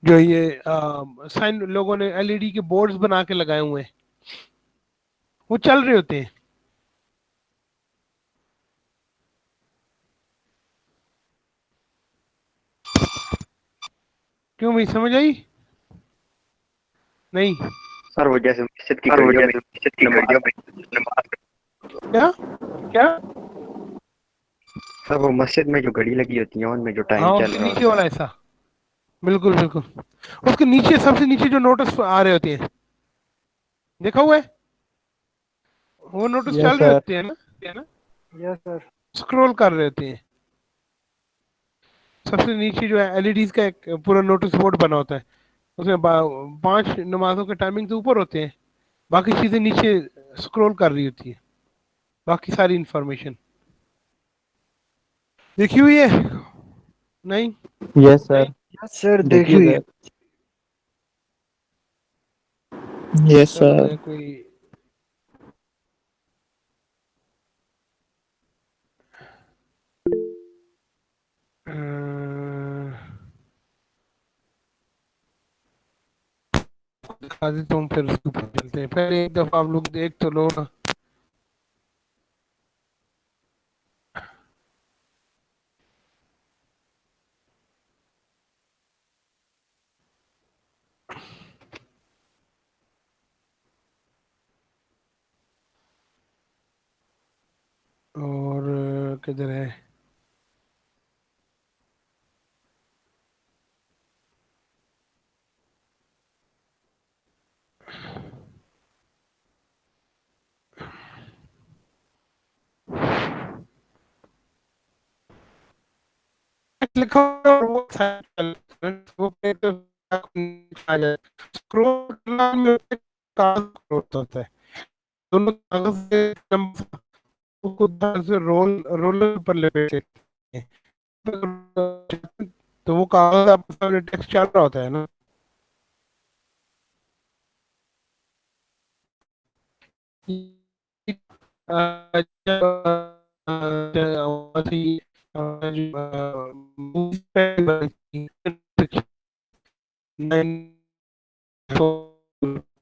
जो ये साइन लोगों ने एलईडी के बोर्ड्स बना के लगाए हुए हैं, वो चल रहे होते हैं। क्यों भाई, समझ आई? नहीं? सर वो जैसे मस्जिद की घड़ियों में नमाज, क्या? क्या सर वो मस्जिद में जो घड़ी लगी होती है उनमें जो हाँ, टाइम चल उसके रहा नीचे होता वाला है। ऐसा। बिल्कुल बिल्कुल। उसके नीचे, सबसे नीचे जो नोटिस आ रहे होते हैं, देखा हुआ है? वो नोटिस यस चल रहे सर। होते हैं ना, है ना? Yes sir. स्क्रॉल कर रहे होते हैं। सबसे नीचे जो है एलईडीज का एक पूरा नोटिस बोर्ड बना होता है। उसमें 5 नमाजों के टाइमिंग तो ऊपर होते हैं, बाकी चीजें नीचे स्क्रॉल कर रही होती है, बाकी सारी इंफॉर्मेशन। देखी हुई है? नहीं? Yes sir. यस सर, देखी देखिए हुई है। सर। यस चलो, सर। मैं कोई अ, दिखा देता हूँ, फिर उसके ऊपर चलते हैं। पहले एक दफा आप लोग देख तो लो ना। और किधर है? लिखा हुआ है, वो वो पे तो आ जाए। स्क्रॉल करना में कागज होता है, दोनों कागज से उसको ध्यान से रोलर पर लपेटे हैं। तो वो कागज आपके सामने टेक्स्ट चल रहा होता है ना।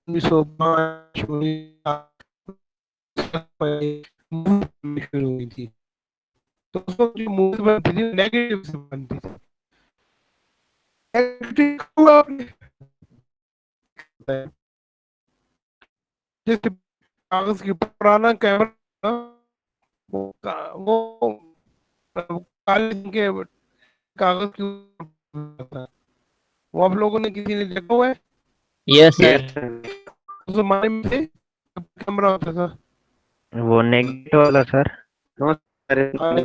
उन्नीस सौ पाँच में शुरू हुई थी। तो उस वक्त जो मूवी बनती थी नेगेटिव से बनती थी। नेगेटिव आपने जैसे कागज के ऊपर पुराना कैमरा, वो काले रंग के कागज के ऊपर, वो आप लोगों ने किसी ने देखा हुआ है? Yes yes sir. सर। उस जमाने में थे कैमरा होता था। वो नेगेटिव वाला सर। नो सर, अरे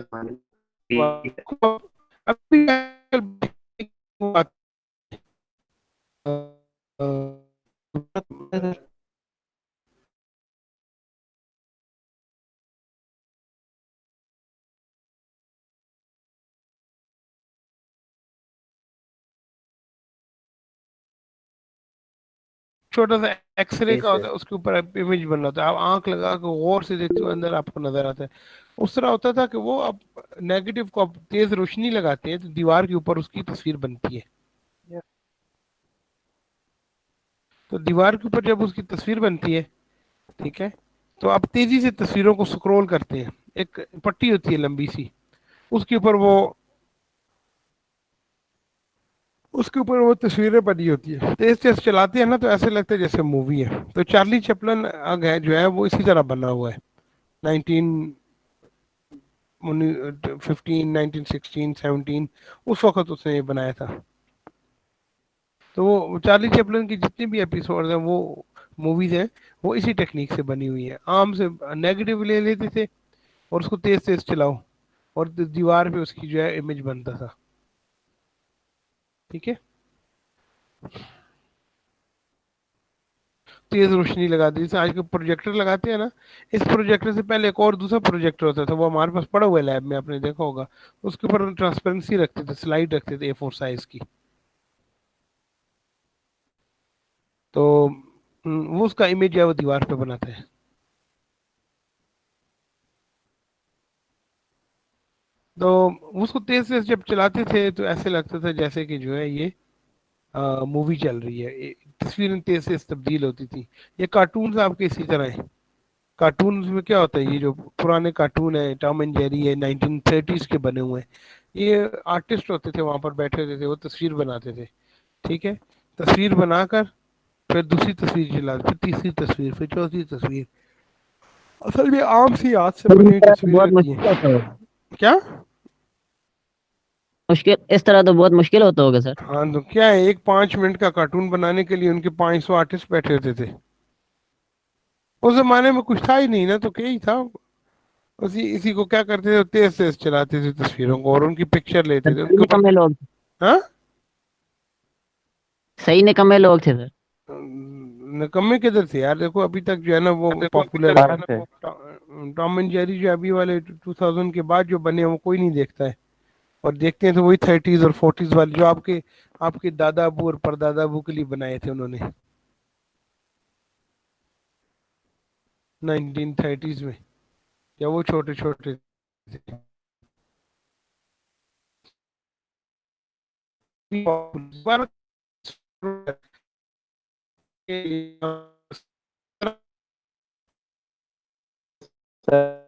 वाह, अभी छोटा सा एक्सरे यस का होता सर। है, उसके ऊपर इमेज बन रहा था, आप आंख लगा के गौर से देखते हो, अंदर आपको नजर आता है। उस तरह होता था कि वो अब नेगेटिव को आप तेज रोशनी लगाते हैं तो दीवार के ऊपर उसकी तस्वीर बनती है। तो दीवार के ऊपर जब उसकी तस्वीर बनती है, ठीक है, तो आप तेजी से तस्वीरों को स्क्रॉल करते हैं। एक पट्टी होती है लंबी सी, उसके ऊपर वो उसके ऊपर वो तस्वीरें बनी होती है। तेज तेज चलाते हैं ना तो ऐसे लगता है जैसे मूवी है। तो चार्ली चैपलन है जो है वो इसी तरह बना हुआ है। 1915, 1916, 17, उस वक्त उसने ये बनाया था। तो वो चार्ली चैपलन की जितनी भी एपिसोड हैं, वो मूवीज हैं, वो इसी टेक्निक से बनी हुई है। आम से नेगेटिव ले लेते थे और उसको तेज तेज चलाओ, और दीवार पे उसकी जो है इमेज बनता था। ठीक है, तेज रोशनी लगा दी, जैसे आजकल प्रोजेक्टर लगाते हैं ना। इस प्रोजेक्टर से पहले एक और दूसरा प्रोजेक्टर होता था, वो हमारे पास पड़ा हुआ है लैब में, आपने देखा होगा। उसके ऊपर ट्रांसपेरेंसी रखते थे, स्लाइड रखते थे A4 साइज की। तो वो उसका इमेज है वो दीवार पे बनाता है। तो उसको तेज से जब चलाते थे तो ऐसे लगता था जैसे कि जो है ये मूवी चल रही है, तस्वीरें तेज से तब्दील होती थी। ये कार्टून आपके इसी तरह है। कार्टून में क्या होता है, ये जो पुराने कार्टून है, टॉम एंड जेरी है, 1930s के बने हुए हैं। ये आर्टिस्ट होते थे, वहां पर बैठे होते थे, वो तस्वीर बनाते थे। ठीक है, तस्वीर बनाकर फिर दूसरी तस्वीर चलाते, फिर तीसरी तस्वीर, फिर चौथी तस्वीर। असल में आम सी हाथ से सर बनी इस हुई तरह तो तस्वीरें बहुत होती मुश्किल हैं। होता होगा। क्या? मुश्किल, इस तरह तो बहुत मुश्किल होता होगा सर। हाँ, तो क्या है, एक 5 मिनट का कार्टून बनाने के लिए उनके 500 आर्टिस्ट बैठे होते थे। उस जमाने में कुछ था ही नहीं ना, तो क्या ही था। उसी इसी को क्या करते थे, तेज तेज चलाते थे तस्वीरों को और उनकी पिक्चर सर लेते थे सही उनके ऊपर। निकम्मे लोग, हाँ, सही निकम्मे लोग थे सर। निकम्मे किधर थे यार, देखो अभी तक जो है ना वो पॉपुलर है। भारत से। टॉम एंड जेरी जो अभी वाले 2000 के बाद जो बने हैं, वो कोई नहीं देखता है। और देखते हैं तो वही 30s और 40s वाले, जो आपके आपके दादा अबू और परदादा अबू के लिए बनाए थे उन्होंने 1930s में, या वो छोटे छोटे थे। सर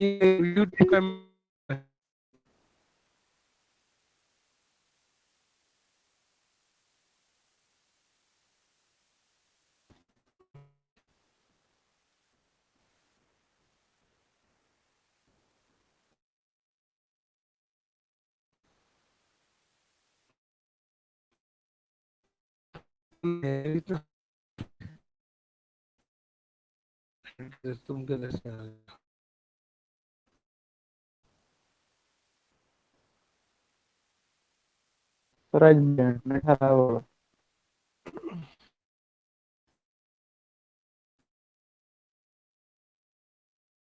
यूट्यूब का इतना, तुम किधर से आ गए? सर आज इंटरनेट खराब होगा।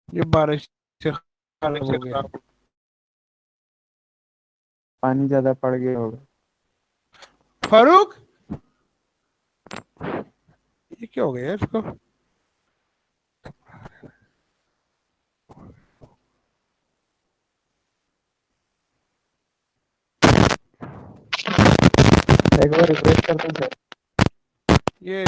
ये बारिश से खराब हो गया। पानी ज्यादा पड़ गया होगा। फारूक, ये क्या हो गया इसको? एक बार रिफ्रेश करते हैं सर। ये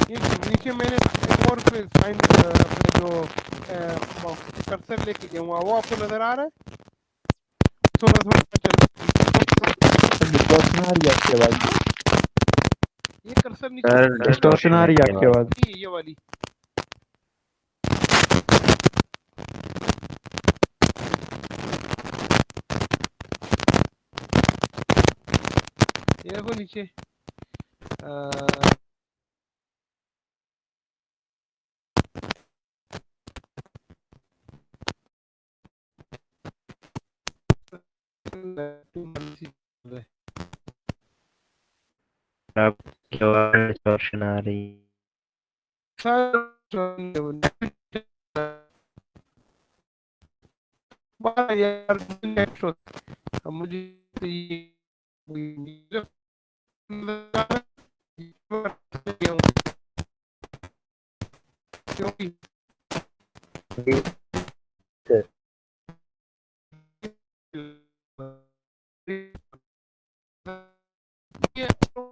ये नीचे मैंने एक और पे साइन अपने जो कर्सर लेके गया हुआ, वो आपको नजर आ रहा है? थोड़ा थोड़ा चल, सर डिस्टॉर्शन आ रही है आपकी आवाज। ये कर्सर नीचे सर डिस्टॉर्शन आ रही है आपकी आवाज। ये वाली। ये देखो नीचे, आपकी आवाज डिस्टॉर्शन आ रही। यार नेट, अब मुझे तो ये क्योंकि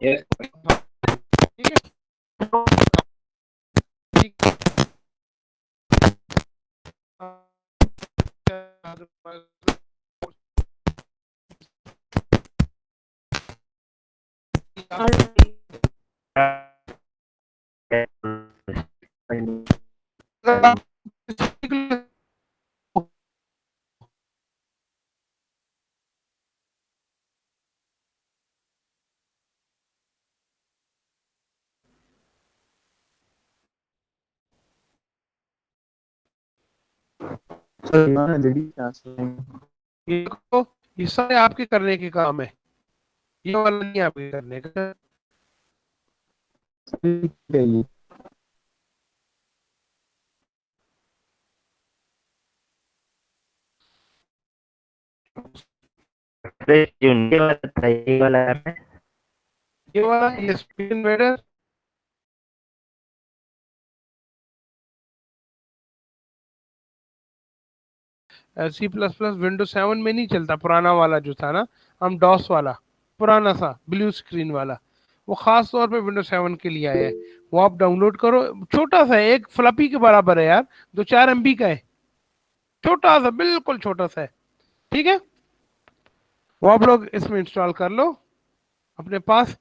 Yes. सर इन्होंने दीदी ट्रांसफर। ये सारे आपके करने के काम है, ये वाला नहीं आपके करने का। है ये। फ्रेश यूनिटी वाला था, ये वाला है। ये वाला ये स्पीड इन्वेडर C++ विंडोज 7 में नहीं चलता, पुराना वाला जो था ना, हम डॉस वाला पुराना सा ब्लू स्क्रीन वाला, वो खास तौर पे विंडोज 7 के लिए आया है। वो आप डाउनलोड करो, छोटा सा है, एक फ्लपी के बराबर है यार, 2-4 MB का है, छोटा सा, बिल्कुल छोटा सा है। ठीक है, वो आप लोग इसमें इंस्टॉल कर लो अपने पास।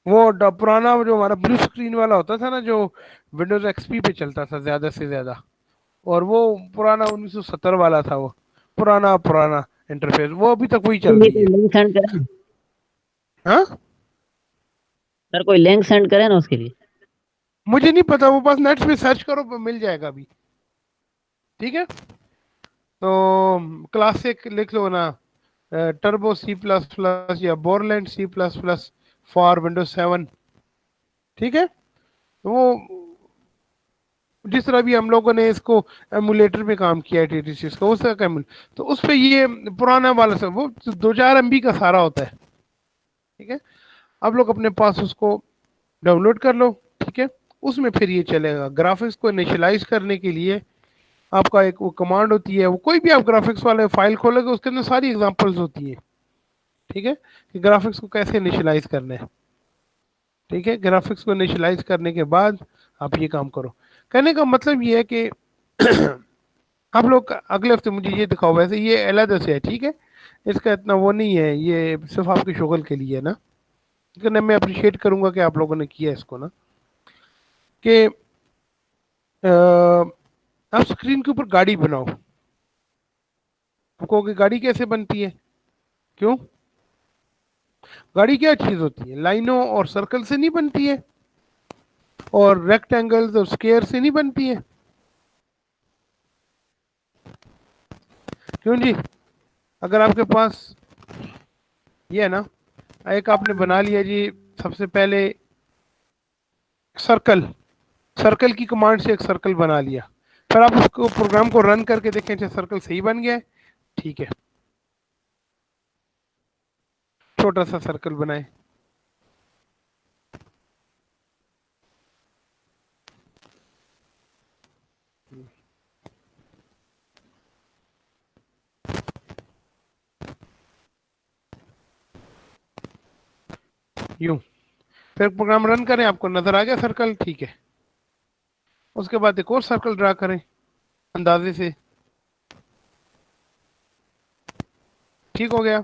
वो पुराना जो हमारा ब्लू स्क्रीन वाला होता था ना, जो विंडोज एक्सपी पे चलता था ज्यादा से ज्यादा, और वो पुराना 1970 वाला था, वो पुराना पुराना इंटरफेस, वो अभी तक वही चल कोई रही है। लिंक सेंड करें हाँ, सर, कोई लिंक सेंड करें ना उसके लिए। मुझे नहीं पता, वो बस नेट पे सर्च करो, मिल जाएगा अभी। ठीक है, तो क्लासिक लिख लो ना, टर्बो C++ या बोरलैंड C++ फॉर विंडोज 7। ठीक है, तो वो जिस तरह भी हम लोगों ने इसको एमुलेटर में काम किया है TTC का, उस तरह का तो उस पे ये पुराना वाला सब वो 2-4 MB का सारा होता है। ठीक है, आप लोग अपने पास उसको डाउनलोड कर लो। ठीक है, उसमें फिर ये चलेगा। ग्राफिक्स को इनिशियलाइज करने के लिए आपका एक वो कमांड होती है, वो कोई भी आप ग्राफिक्स वाले फाइल खोलोगे उसके अंदर सारी एग्जांपल्स होती है। ठीक है, कि ग्राफिक्स को कैसे इनिशियलाइज करना है। ठीक है, ग्राफिक्स को इनिशियलाइज करने के बाद आप ये काम करो। कहने का मतलब ये है कि आप लोग अगले हफ्ते मुझे ये दिखाओ। वैसे ये अलग से है, ठीक है, इसका इतना वो नहीं है, ये सिर्फ आपके शुगल के लिए है ना, लेकिन मैं अप्रिशिएट करूंगा कि आप लोगों ने किया इसको ना, कि आप स्क्रीन के ऊपर गाड़ी बनाओ। आप कहोगे गाड़ी कैसे बनती है, क्यों? गाड़ी क्या चीज होती है? लाइनों और सर्कल से नहीं बनती है, और रेक्टेंगल्स और स्क्वायर से नहीं बनती है, क्यों जी? अगर आपके पास ये है ना, एक आपने बना लिया जी, सबसे पहले सर्कल, सर्कल की कमांड से एक सर्कल बना लिया, फिर आप उसको प्रोग्राम को रन करके देखें अच्छा सर्कल सही बन गया है। ठीक है, छोटा सा सर्कल बनाए, यूं, फिर प्रोग्राम रन करें, आपको नजर आ गया सर्कल। ठीक है, उसके बाद एक और सर्कल ड्रा करें अंदाजे से, ठीक हो गया।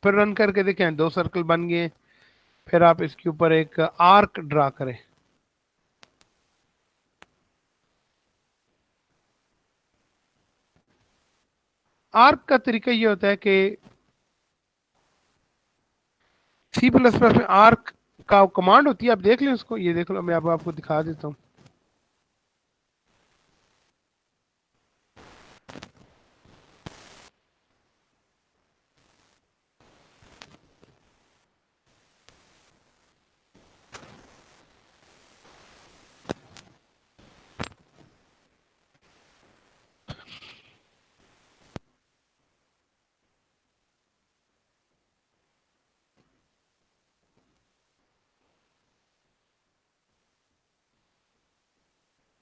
फिर रन करके देखें 2 सर्कल बन गए। फिर आप इसके ऊपर एक आर्क ड्रा करें, आर्क का तरीका ये होता है कि C++ में आर्क का कमांड होती है, आप देख लें उसको, ये देख लो, मैं अब आपको दिखा देता हूँ।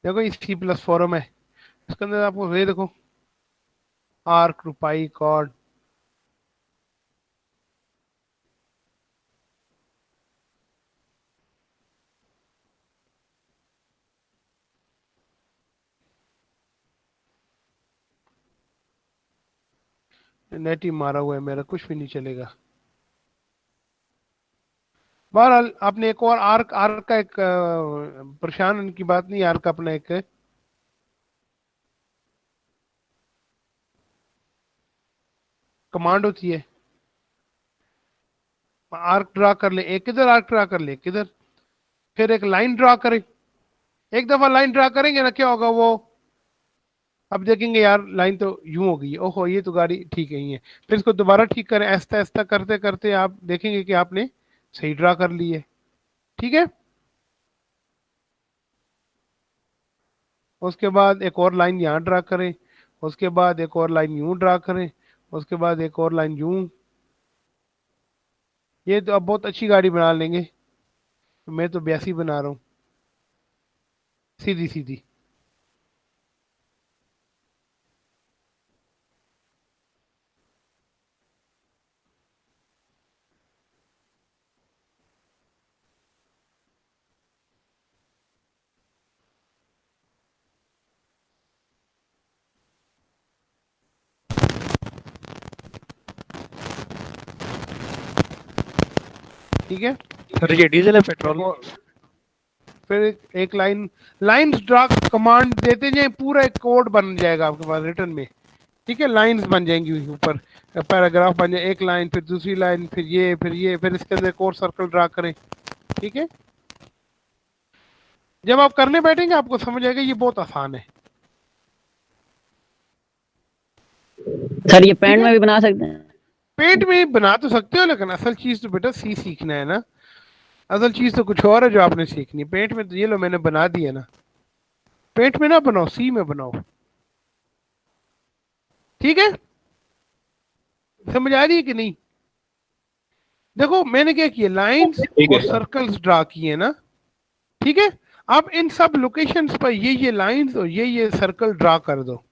देखो ये C+ फॉरम है, इसके अंदर आपको ये देखो, आर्क, रुपाई, कॉर्ड, नेट ही मारा हुआ है मेरा, कुछ भी नहीं चलेगा। बहरहाल आपने एक और आर्क, आर्क का एक परेशान की बात नहीं, आर्क अपना एक कमांड होती है। आर्क ड्रा कर ले, एक किधर आर्क ड्रा कर ले, किधर, फिर एक लाइन ड्रा करें। एक दफा लाइन ड्रा करेंगे ना, क्या होगा वो, अब देखेंगे यार लाइन तो यूं हो गई है, ओहो ये तो गाड़ी ठीक है ही है। फिर इसको दोबारा ठीक करें, ऐसा ऐसा करते करते आप देखेंगे कि आपने सही ड्रा कर ली है। ठीक है, उसके बाद एक और लाइन यहाँ ड्रा करें, उसके बाद एक और लाइन यूं ड्रा करें, उसके बाद एक और लाइन यूं। ये तो अब बहुत अच्छी गाड़ी बना लेंगे। मैं तो 82 बना रहा हूँ, सीधी सीधी। ठीक है, सर ये डीजल है पेट्रोल? और फिर एक लाइन, लाइंस ड्रा कमांड देते जाए, पूरा एक कोड बन जाएगा आपके पास रिटर्न में। ठीक है, लाइंस बन जाएंगी ऊपर, पैराग्राफ बन जाए, एक लाइन फिर दूसरी लाइन फिर ये फिर इसके अंदर एक और सर्कल ड्रा करें। ठीक है, जब आप करने बैठेंगे आपको समझ आएगा ये बहुत आसान है। सर ये पेंट में भी बना सकते हैं? पेंट में बना तो सकते हो, लेकिन असल चीज तो बेटा सी सीखना है ना। असल चीज तो कुछ और है जो आपने सीखनी है। पेंट में तो ये लो मैंने बना दिया ना, पेंट में ना बनाओ, सी में बनाओ। ठीक है, समझ आ रही है कि नहीं? देखो मैंने क्या किया, लाइंस ठीक है और सर। सर्कल्स ड्रा किए ना। ठीक है, अब इन सब लोकेशंस पर ये लाइंस और ये सर्कल ड्रा कर दो।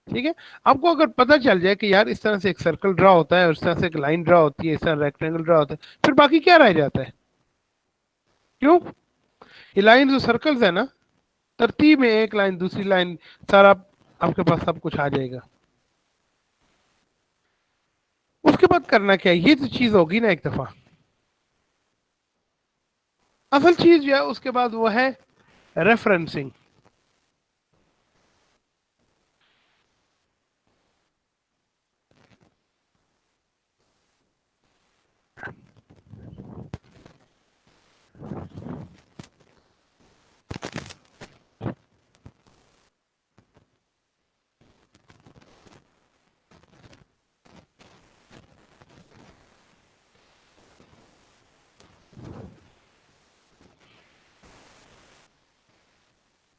ठीक है, आपको अगर पता चल जाए कि यार इस तरह से एक सर्कल ड्रा होता है और इस तरह से एक लाइन ड्रा होती है, इस तरह रेक्टेंगल ड्रा होता है, फिर बाकी क्या रह जाता है? क्यों? ये लाइंस और सर्कल्स है ना, तरतीब में एक लाइन दूसरी लाइन, सारा आपके पास सब कुछ आ जाएगा। उसके बाद करना क्या है, ये तो चीज होगी ना एक दफा। असल चीज जो है उसके बाद वो है रेफरेंसिंग।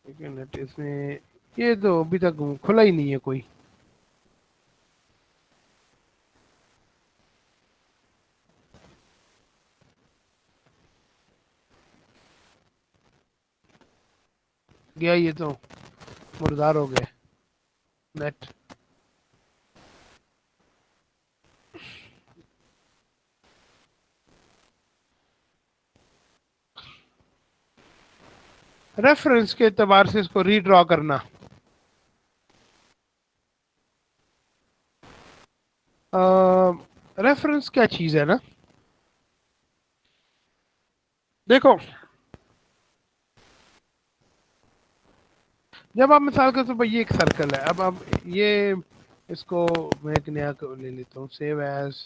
एक मिनट, इसमें ये तो अभी तक खुला ही नहीं है कोई। गया ये तो, मुर्दार हो गए नेट। रेफरेंस के एतबार से इसको रीड्रॉ करना। रेफरेंस क्या चीज है ना, देखो जब आप मिसाल के तौर पर ये एक सर्कल है, अब आप ये इसको मैं एक नया ले लेता हूँ, सेव एज।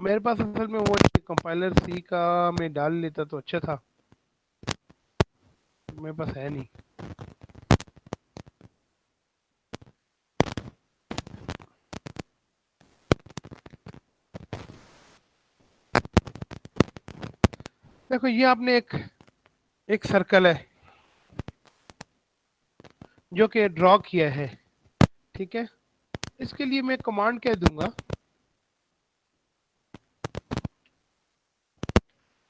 मेरे पास असल में वो कंपाइलर सी का मैं डाल लेता तो अच्छा था, मेरे पास है नहीं। देखो ये आपने एक सर्कल है जो कि ड्रॉ किया है। ठीक है, इसके लिए मैं कमांड कह दूंगा,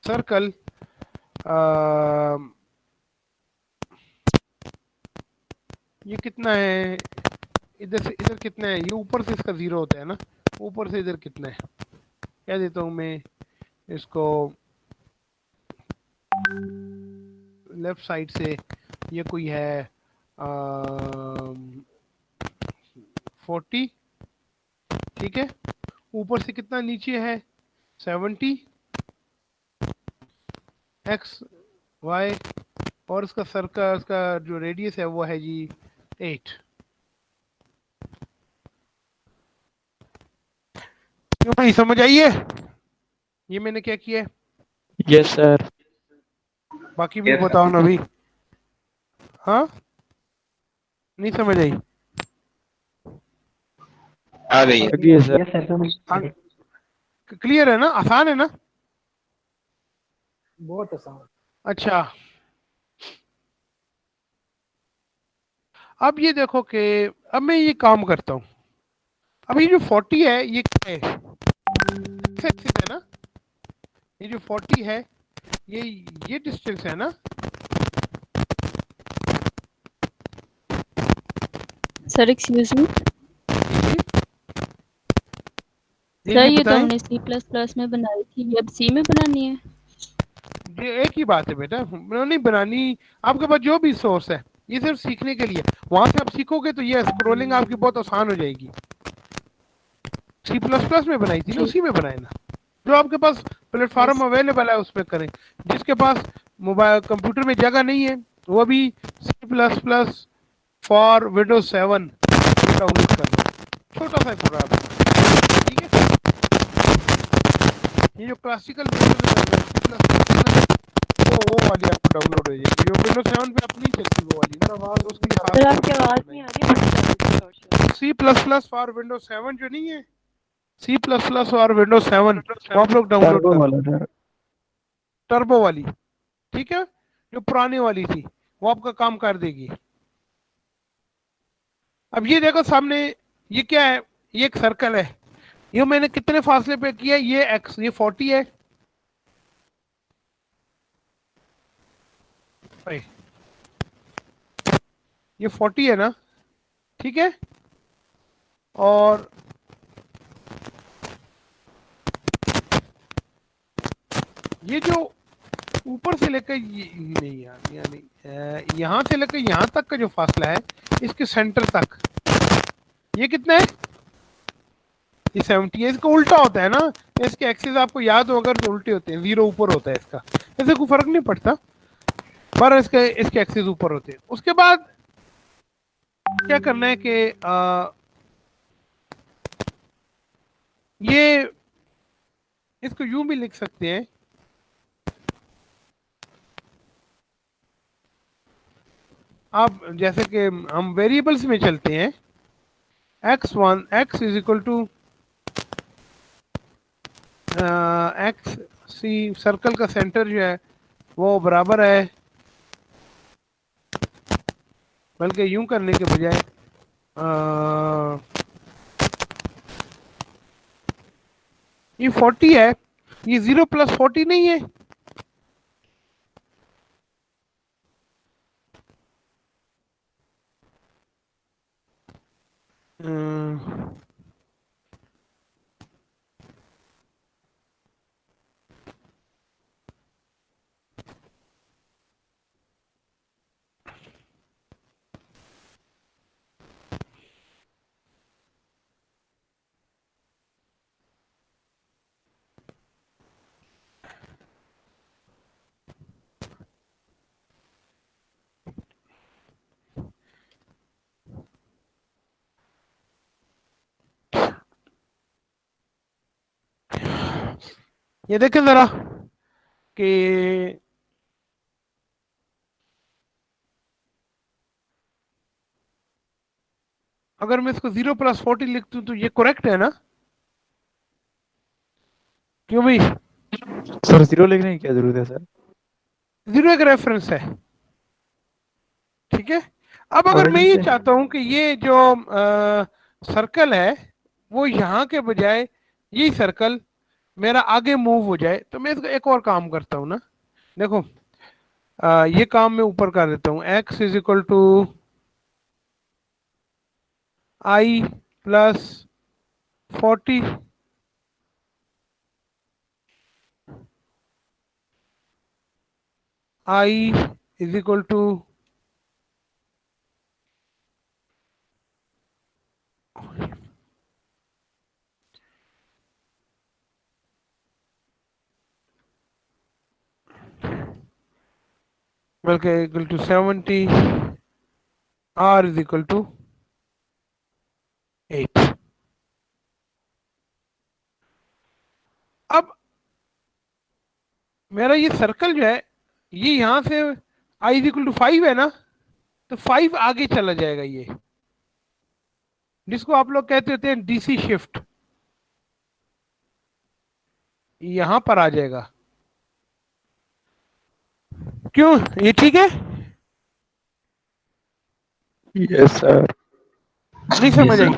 सर्कल ये कितना है, इधर से इधर कितना है, ये ऊपर से इसका 0 होता है ना, ऊपर से इधर कितना है, क्या देता हूँ मैं इसको, लेफ्ट साइड से ये कोई है 40। ठीक है, ऊपर से कितना नीचे है 70, एक्स वाई, और उसका सर्कल, उसका जो रेडियस है वो है जी 8। क्यों भाई, समझ आई है ये मैंने क्या किया है? Yes sir. बाकी भी बताओ ना भाई। हाँ, नहीं समझ आई? आ गई है। लगी सर। Yes sir. क्लियर है ना, आसान है ना? बहुत आसान। अच्छा, अब ये देखो कि अब मैं ये काम करता हूँ। अब ये जो 40 है ये क्या है? एक्सिस है ना, ये जो 40 है ये डिस्टेंस है ना? सर एक्सक्यूज मी ये सर, भी ये तो बताएं। हमने C++ में बनाई थी, ये अब C में बनानी है। ये एक ही बात है बेटा, नहीं बनानी। आपके पास जो भी सोर्स है ये सिर्फ सीखने के लिए, वहां से आप सीखोगे तो ये स्क्रोलिंग आपकी बहुत आसान हो जाएगी। C++ में बनाई थी ना, ठीक। उसी में बनाए ना। जो आपके पास प्लेटफॉर्म अवेलेबल है उस पर करें। जिसके पास मोबाइल कंप्यूटर में जगह नहीं है वो भी C++ फॉर विंडोज 7 डाउनलोड कर लो, छोटा सा प्रोग्राम है, ठीक है। ये जो क्लासिकल वो वाली आपको डाउनलोड हो जाएगी, जो विंडोज 7 पे अपनी चलती वो वाली ना, तो उसके लिए सर आपकी आवाज नहीं आ रही। C++ फॉर विंडोज 7 जो नहीं है, C++ और विंडोज 7 वो आप लोग डाउनलोड टर्बो कर लो, वाला सर। टर्बो वाली, ठीक है। जो पुरानी वाली थी वो आपका काम कर देगी। अब ये देखो सामने, ये क्या है? ये एक सर्कल है, ये मैंने कितने फासले पे किया? ये x, ये 40 है भाई, ये 40 है ना, ठीक है। और ये जो ऊपर से लेकर नहीं यार, यानी यहाँ से लेकर यहाँ तक का जो फासला है इसके सेंटर तक, ये कितना है? ये 70 है। इसका उल्टा होता है ना, इसके एक्सिस आपको याद हो अगर तो उल्टे होते हैं, 0 ऊपर होता है इसका, ऐसे कोई फर्क नहीं पड़ता, पर इसके एक्सिस ऊपर होते हैं। उसके बाद क्या करना है कि ये इसको यूं भी लिख सकते हैं, आप जैसे कि हम वेरिएबल्स में चलते हैं, x1 x is equal to x c, circle का सेंटर जो है वो बराबर है, बल्कि यूं करने के बजाय ये 40 है, ये 0 + 40 नहीं है? अम्म, ये देखें जरा कि अगर मैं इसको 0 + 40 लिख दूं तो ये करेक्ट है ना? क्यों भाई? सर 0 लिखने की क्या जरूरत है सर? 0 एक रेफरेंस है, ठीक है। अब अगर मैं ये चाहता हूं कि ये जो सर्कल है वो यहाँ के बजाय यही सर्कल मेरा आगे मूव हो जाए, तो मैं इसका एक और काम करता हूँ ना। देखो ये काम मैं ऊपर कर देता हूँ, x is equal to i + 40 i is equal to बल्कि equal to 70, r is equal to 8। मेरा ये सर्कल जो है ये यहां से i इज इक्वल टू 5 है ना, तो 5 आगे चला जाएगा ये, जिसको आप लोग कहते होते हैं डीसी शिफ्ट, यहां पर आ जाएगा। क्यों, ये ठीक है? Yes sir. नहीं समझ आई?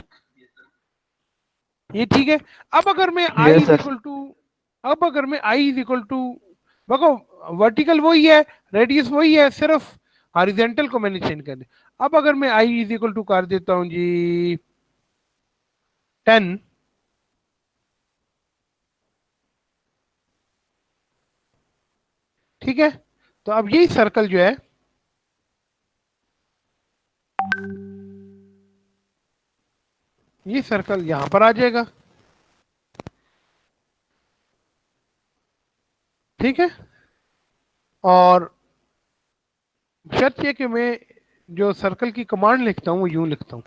ये ठीक है। अब अगर मैं i Yes, is sir. Equal to, अब अगर मैं i इज इक्वल टू, देखो वर्टिकल वही है, रेडियस वही है, सिर्फ हॉरिजॉन्टल को मैंने चेंज कर दिया। अब अगर मैं i इज इक्वल टू कर देता हूं जी 10, ठीक है, तो अब यही सर्कल जो है ये सर्कल यहां पर आ जाएगा, ठीक है। और शर्त यह कि मैं जो सर्कल की कमांड लिखता हूं वो यूं लिखता हूं,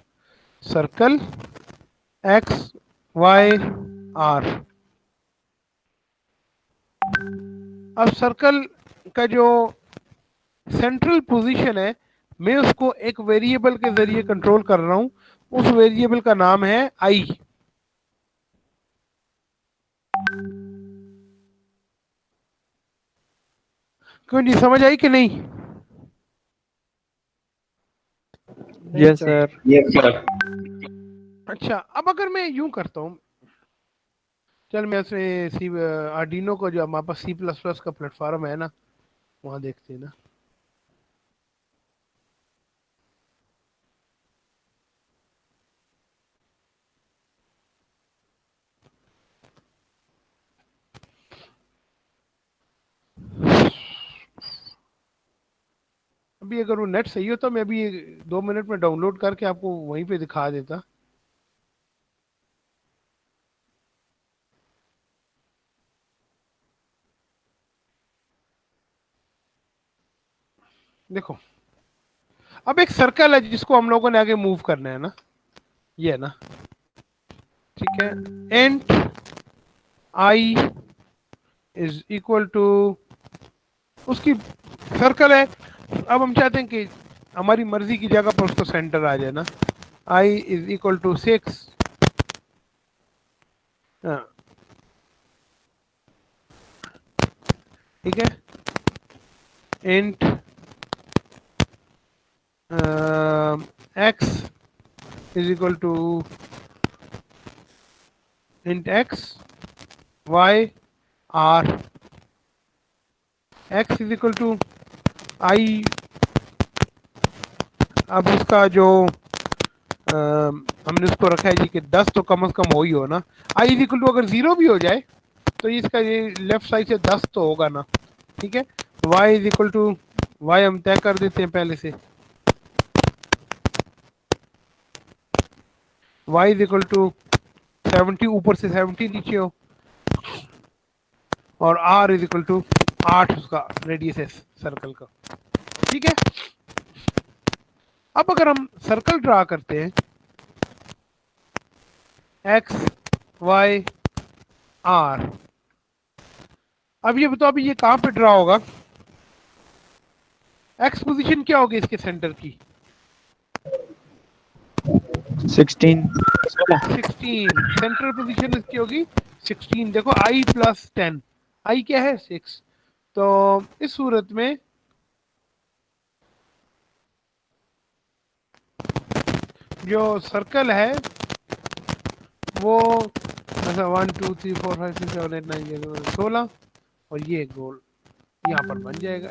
सर्कल एक्स वाई आर। अब सर्कल का जो सेंट्रल पोजीशन है मैं उसको एक वेरिएबल के जरिए कंट्रोल कर रहा हूं, उस वेरिएबल का नाम है आई। क्यों जी, समझ आई कि नहीं? Yes, sir. अच्छा, अब अगर मैं यूं करता हूं, चल मैं इसमें सी आर्डिनो को, जो हमारे पास सी प्लस प्लस का प्लेटफॉर्म है ना, वहां देखते हैं ना। अभी अगर वो नेट सही हो तो मैं अभी 2 मिनट में डाउनलोड करके आपको वहीं पे दिखा देता। देखो, अब एक सर्कल है जिसको हम लोगों ने आगे मूव करना है ना, ये है ना, ठीक है। And I is equal to, उसकी सर्कल है, अब हम चाहते हैं कि हमारी मर्जी की जगह पर उसको सेंटर आ जाए ना। आई इज इक्वल टू 6, ठीक है। Int X is equal to int X Y R, X is equal to I. अब उसका जो हमने उसको रखा है जी कि 10 तो कम से कम हो ही हो ना। आई इज इक्वल टू अगर 0 भी हो जाए तो इसका ये लेफ्ट साइड से 10 तो होगा ना, ठीक है। Y is equal to, y हम तय कर देते हैं पहले से, वाई इज इक्वल टू 70 ऊपर से 70 नीचे हो, और आर इज इक्वल टू 8 उसका रेडियस है सर्कल का, ठीक है। अब अगर हम सर्कल ड्रा करते हैं एक्स वाई आर, अब ये बताओ अभी ये कहां पे ड्रा होगा? एक्स पोजीशन क्या होगी इसके सेंटर की? 16. 16। सेंटर पोजीशन इसकी होगी 16। देखो आई प्लस 10, आई क्या है 6, तो इस सूरत में जो सर्कल है वो ऐसा 1 2 3 4 5 6 7 8 9 10 16, और ये गोल यहाँ पर बन जाएगा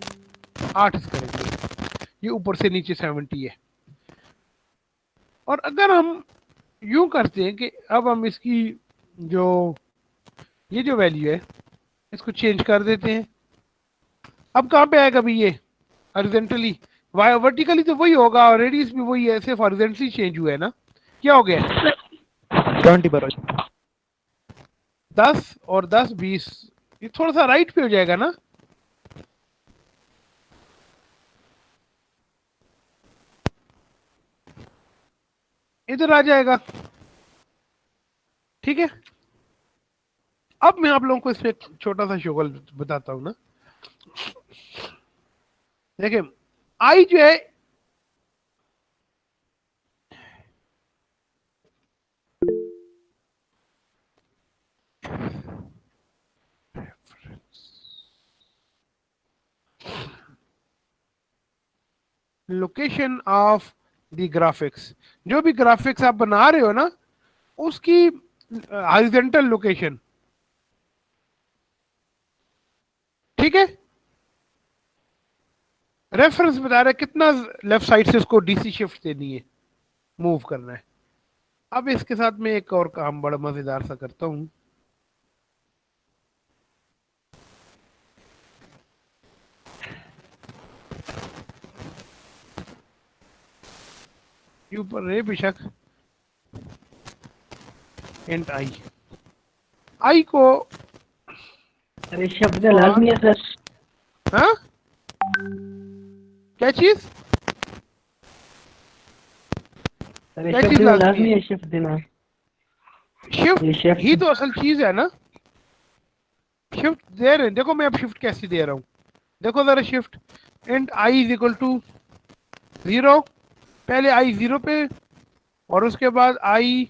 8 इसका रेडियस, ये ऊपर से नीचे 70 है। और अगर हम यूं करते हैं कि अब हम इसकी जो ये जो वैल्यू है इसको चेंज कर देते हैं, अब कहाँ पे आएगा भाई ये? हॉरिजॉन्टली, वर्टिकली तो वही होगा और रेडियस भी वही है, सिर्फ हॉरिजॉन्टली चेंज हुआ है ना। क्या हो गया? 20 पर 10 और 10 20, ये थोड़ा सा राइट पे हो जाएगा ना। इधर आ जाएगा, ठीक है। अब मैं आप लोगों को इस पे एक छोटा सा शोगल बताता हूँ ना। देखिए आई जो है लोकेशन ऑफ द ग्राफिक्स, जो भी ग्राफिक्स आप बना रहे हो ना उसकी हॉरिजॉन्टल लोकेशन, ठीक है। रेफरेंस बता रहा है कितना लेफ्ट साइड से उसको डीसी शिफ्ट देनी है, मूव करना है। अब इसके साथ में एक और काम बड़ा मजेदार सा करता हूं। ये ऊपर रे बेशक इंट आई, आई को अरे शब्द लाजमी है सर। हाँ क्या चीज, अरे क्या शब्द चीज में लाजमी लाजमी है? है शिफ्ट देना। शिफ्ट ये शिफ्ट ही तो असल चीज है ना, शिफ्ट दे रहे हैं। देखो मैं अब शिफ्ट कैसे दे रहा हूँ, देखो जरा shift int i is equal to 0, पहले आई 0 पे और उसके बाद i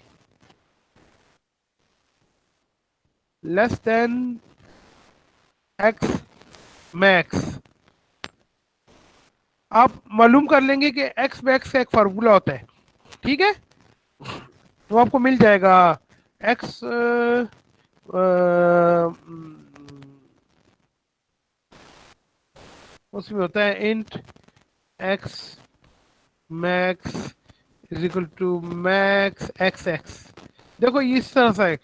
less than x max. आप मालूम कर लेंगे कि एक्स मैक्स का एक फार्मूला होता है, ठीक है। तो आपको मिल जाएगा एक्स उसमें होता है int x max is equal to max x x. देखो ये इस तरह से है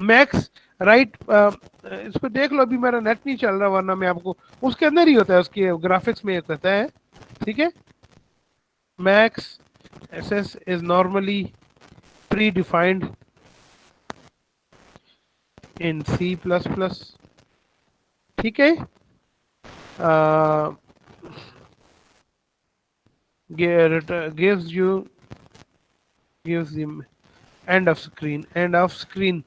मैक्स राइट। इसको देख लो, अभी मेरा नेट नहीं चल रहा वरना मैं आपको उसके अंदर ही होता है, उसके ग्राफिक्स में एक होता है, ठीक है। Max S is normally pre defined in C++, ठीक है। gives the end of screen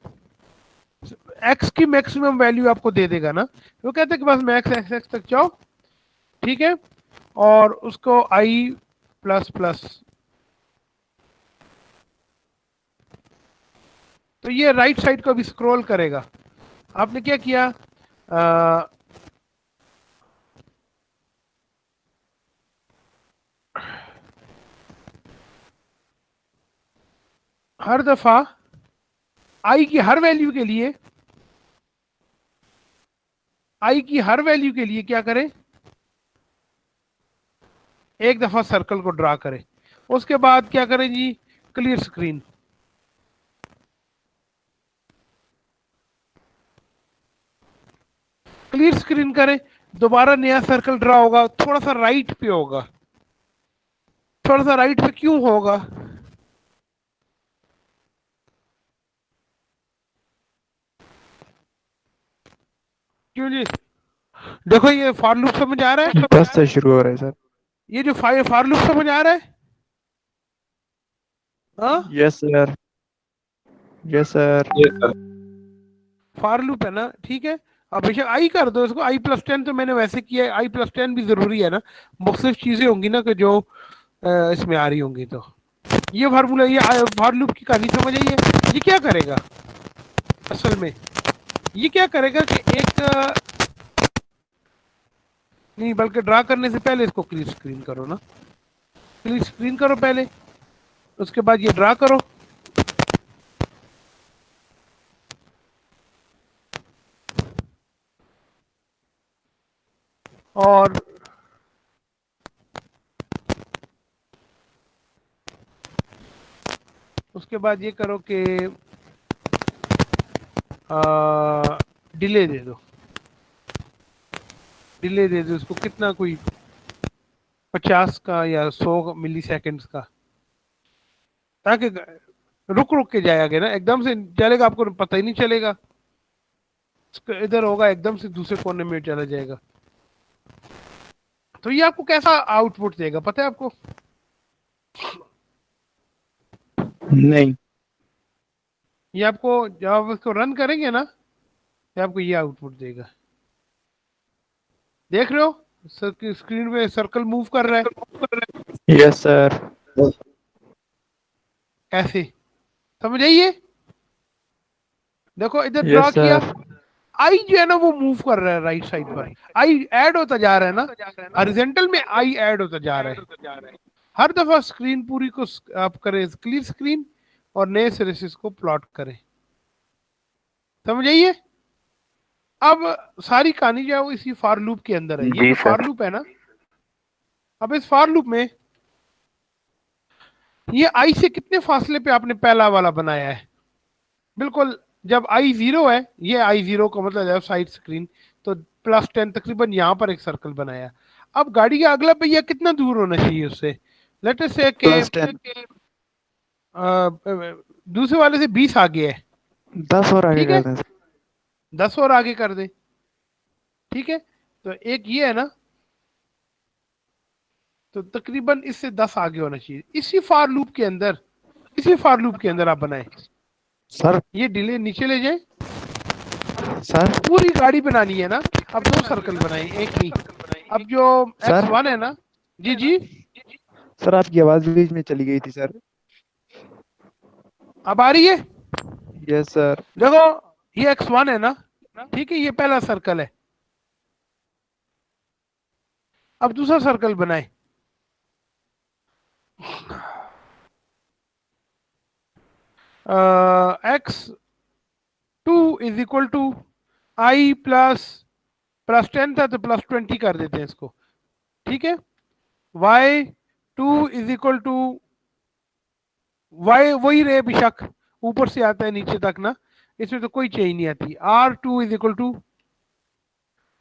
x की मैक्सिमम वैल्यू आपको दे देगा ना। वो कहते हैं कि बस मैक्स एक्स एक्स तक जाओ, ठीक है, और उसको i प्लस प्लस। तो ये राइट साइड को भी स्क्रॉल करेगा। आपने क्या किया, हर दफा आई की हर वैल्यू के लिए, आई की हर वैल्यू के लिए क्या करें, एक दफा सर्कल को ड्रा करें। उसके बाद क्या करें जी, क्लियर स्क्रीन। क्लियर स्क्रीन करें, दोबारा नया सर्कल ड्रा होगा, थोड़ा सा राइट पे होगा। थोड़ा सा राइट पे क्यों होगा, क्यों जी? देखो ये फॉर लूप समझ आ रहा है, 10 से शुरू हो रहा है सर। ये जो फॉर लूप समझ आ रहा है, हाँ yes sir, yes sir. For loop है ना, ठीक है। अब बेशक आई कर दो इसको, i+10 तो मैंने वैसे किया है, i+10 भी जरूरी है ना, मुख्तलिफ चीजें होंगी ना कि जो इसमें आ रही होंगी। तो ये फार्मूला, ये फॉर लूप की कहानी समझ आई है। ये क्या करेगा असल में, ये क्या करेगा कि एक नहीं बल्कि ड्रा करने से पहले इसको क्लियर स्क्रीन करो ना, क्लियर स्क्रीन करो पहले, उसके बाद ये ड्रा करो। और उसके बाद ये करो कि डिले दे दो, डिले दे दो उसको कितना, कोई 50 का या 100 मिली सेकेंड्स का, ताकि रुक रुक के जाएगा ना, एकदम से चलेगा आपको पता ही नहीं चलेगा। इधर होगा एकदम से दूसरे कोने में चला जाएगा। तो ये आपको कैसा आउटपुट देगा पता है आपको? नहीं। ये आपको जब आप इसको रन करेंगे ना, ये आपको ये आउटपुट देगा। देख रहे हो स्क्रीन में सर्कल मूव कर रहा है यस सर। ऐसे, समझ आइए। देखो इधर ड्रॉ यस किया, सर। आई जो है ना वो मूव कर रहा है राइट साइड पर, आई ऐड होता जा रहा है ना, हॉरिजॉन्टल में आई ऐड होता जा रहा है। हर दफा स्क्रीन पूरी को आप करें क्लियर स्क्रीन और नए सिरे से इसको प्लॉट करें, समझ आइए। अब सारी कहानी जो है वो इसी फॉर लूप के अंदर है। ये जी जो सर। फॉर लूप है ना, अब इस फॉर लूप में ये आई से कितने फासले पे आपने पहला वाला बनाया है, बिल्कुल जब आई 0 है, ये आई 0 का मतलब है साइड स्क्रीन, तो +10 तकरीबन यहाँ पर एक सर्कल बनाया। अब गाड़ी का अगला पहिया कितना दूर होना चाहिए उससे, लेट अस से कि +10। दूसरे वाले से 20 आगे है, 10 और आगे ठीक है, कर दें सर। 10 और आगे कर दे, ठीक है। तो एक ये है ना, तो तकरीबन इससे 10 आगे होना चाहिए। इसी फॉर लूप के अंदर, इसी फॉर लूप के अंदर आप बनाए, सर ये डिले नीचे ले जाए, सर पूरी गाड़ी बनानी है ना। अब 2 सर्कल बनाए, एक नहीं। अब जो सर? X1 है ना, जी जी, सर आपकी आवाज बीच में चली गई थी सर। अब आ रही है। Yes sir. देखो ये X1 है ना, ठीक है, ये पहला सर्कल है। अब दूसरा सर्कल बनाए, X2 इज इक्वल टू आई +10 था तो +20 कर देते हैं इसको, ठीक है। Y2 is equal to, Y वही रहे बेशक, ऊपर से आता है नीचे तक ना, इसमें तो कोई चेंज नहीं आती। R2 is equal to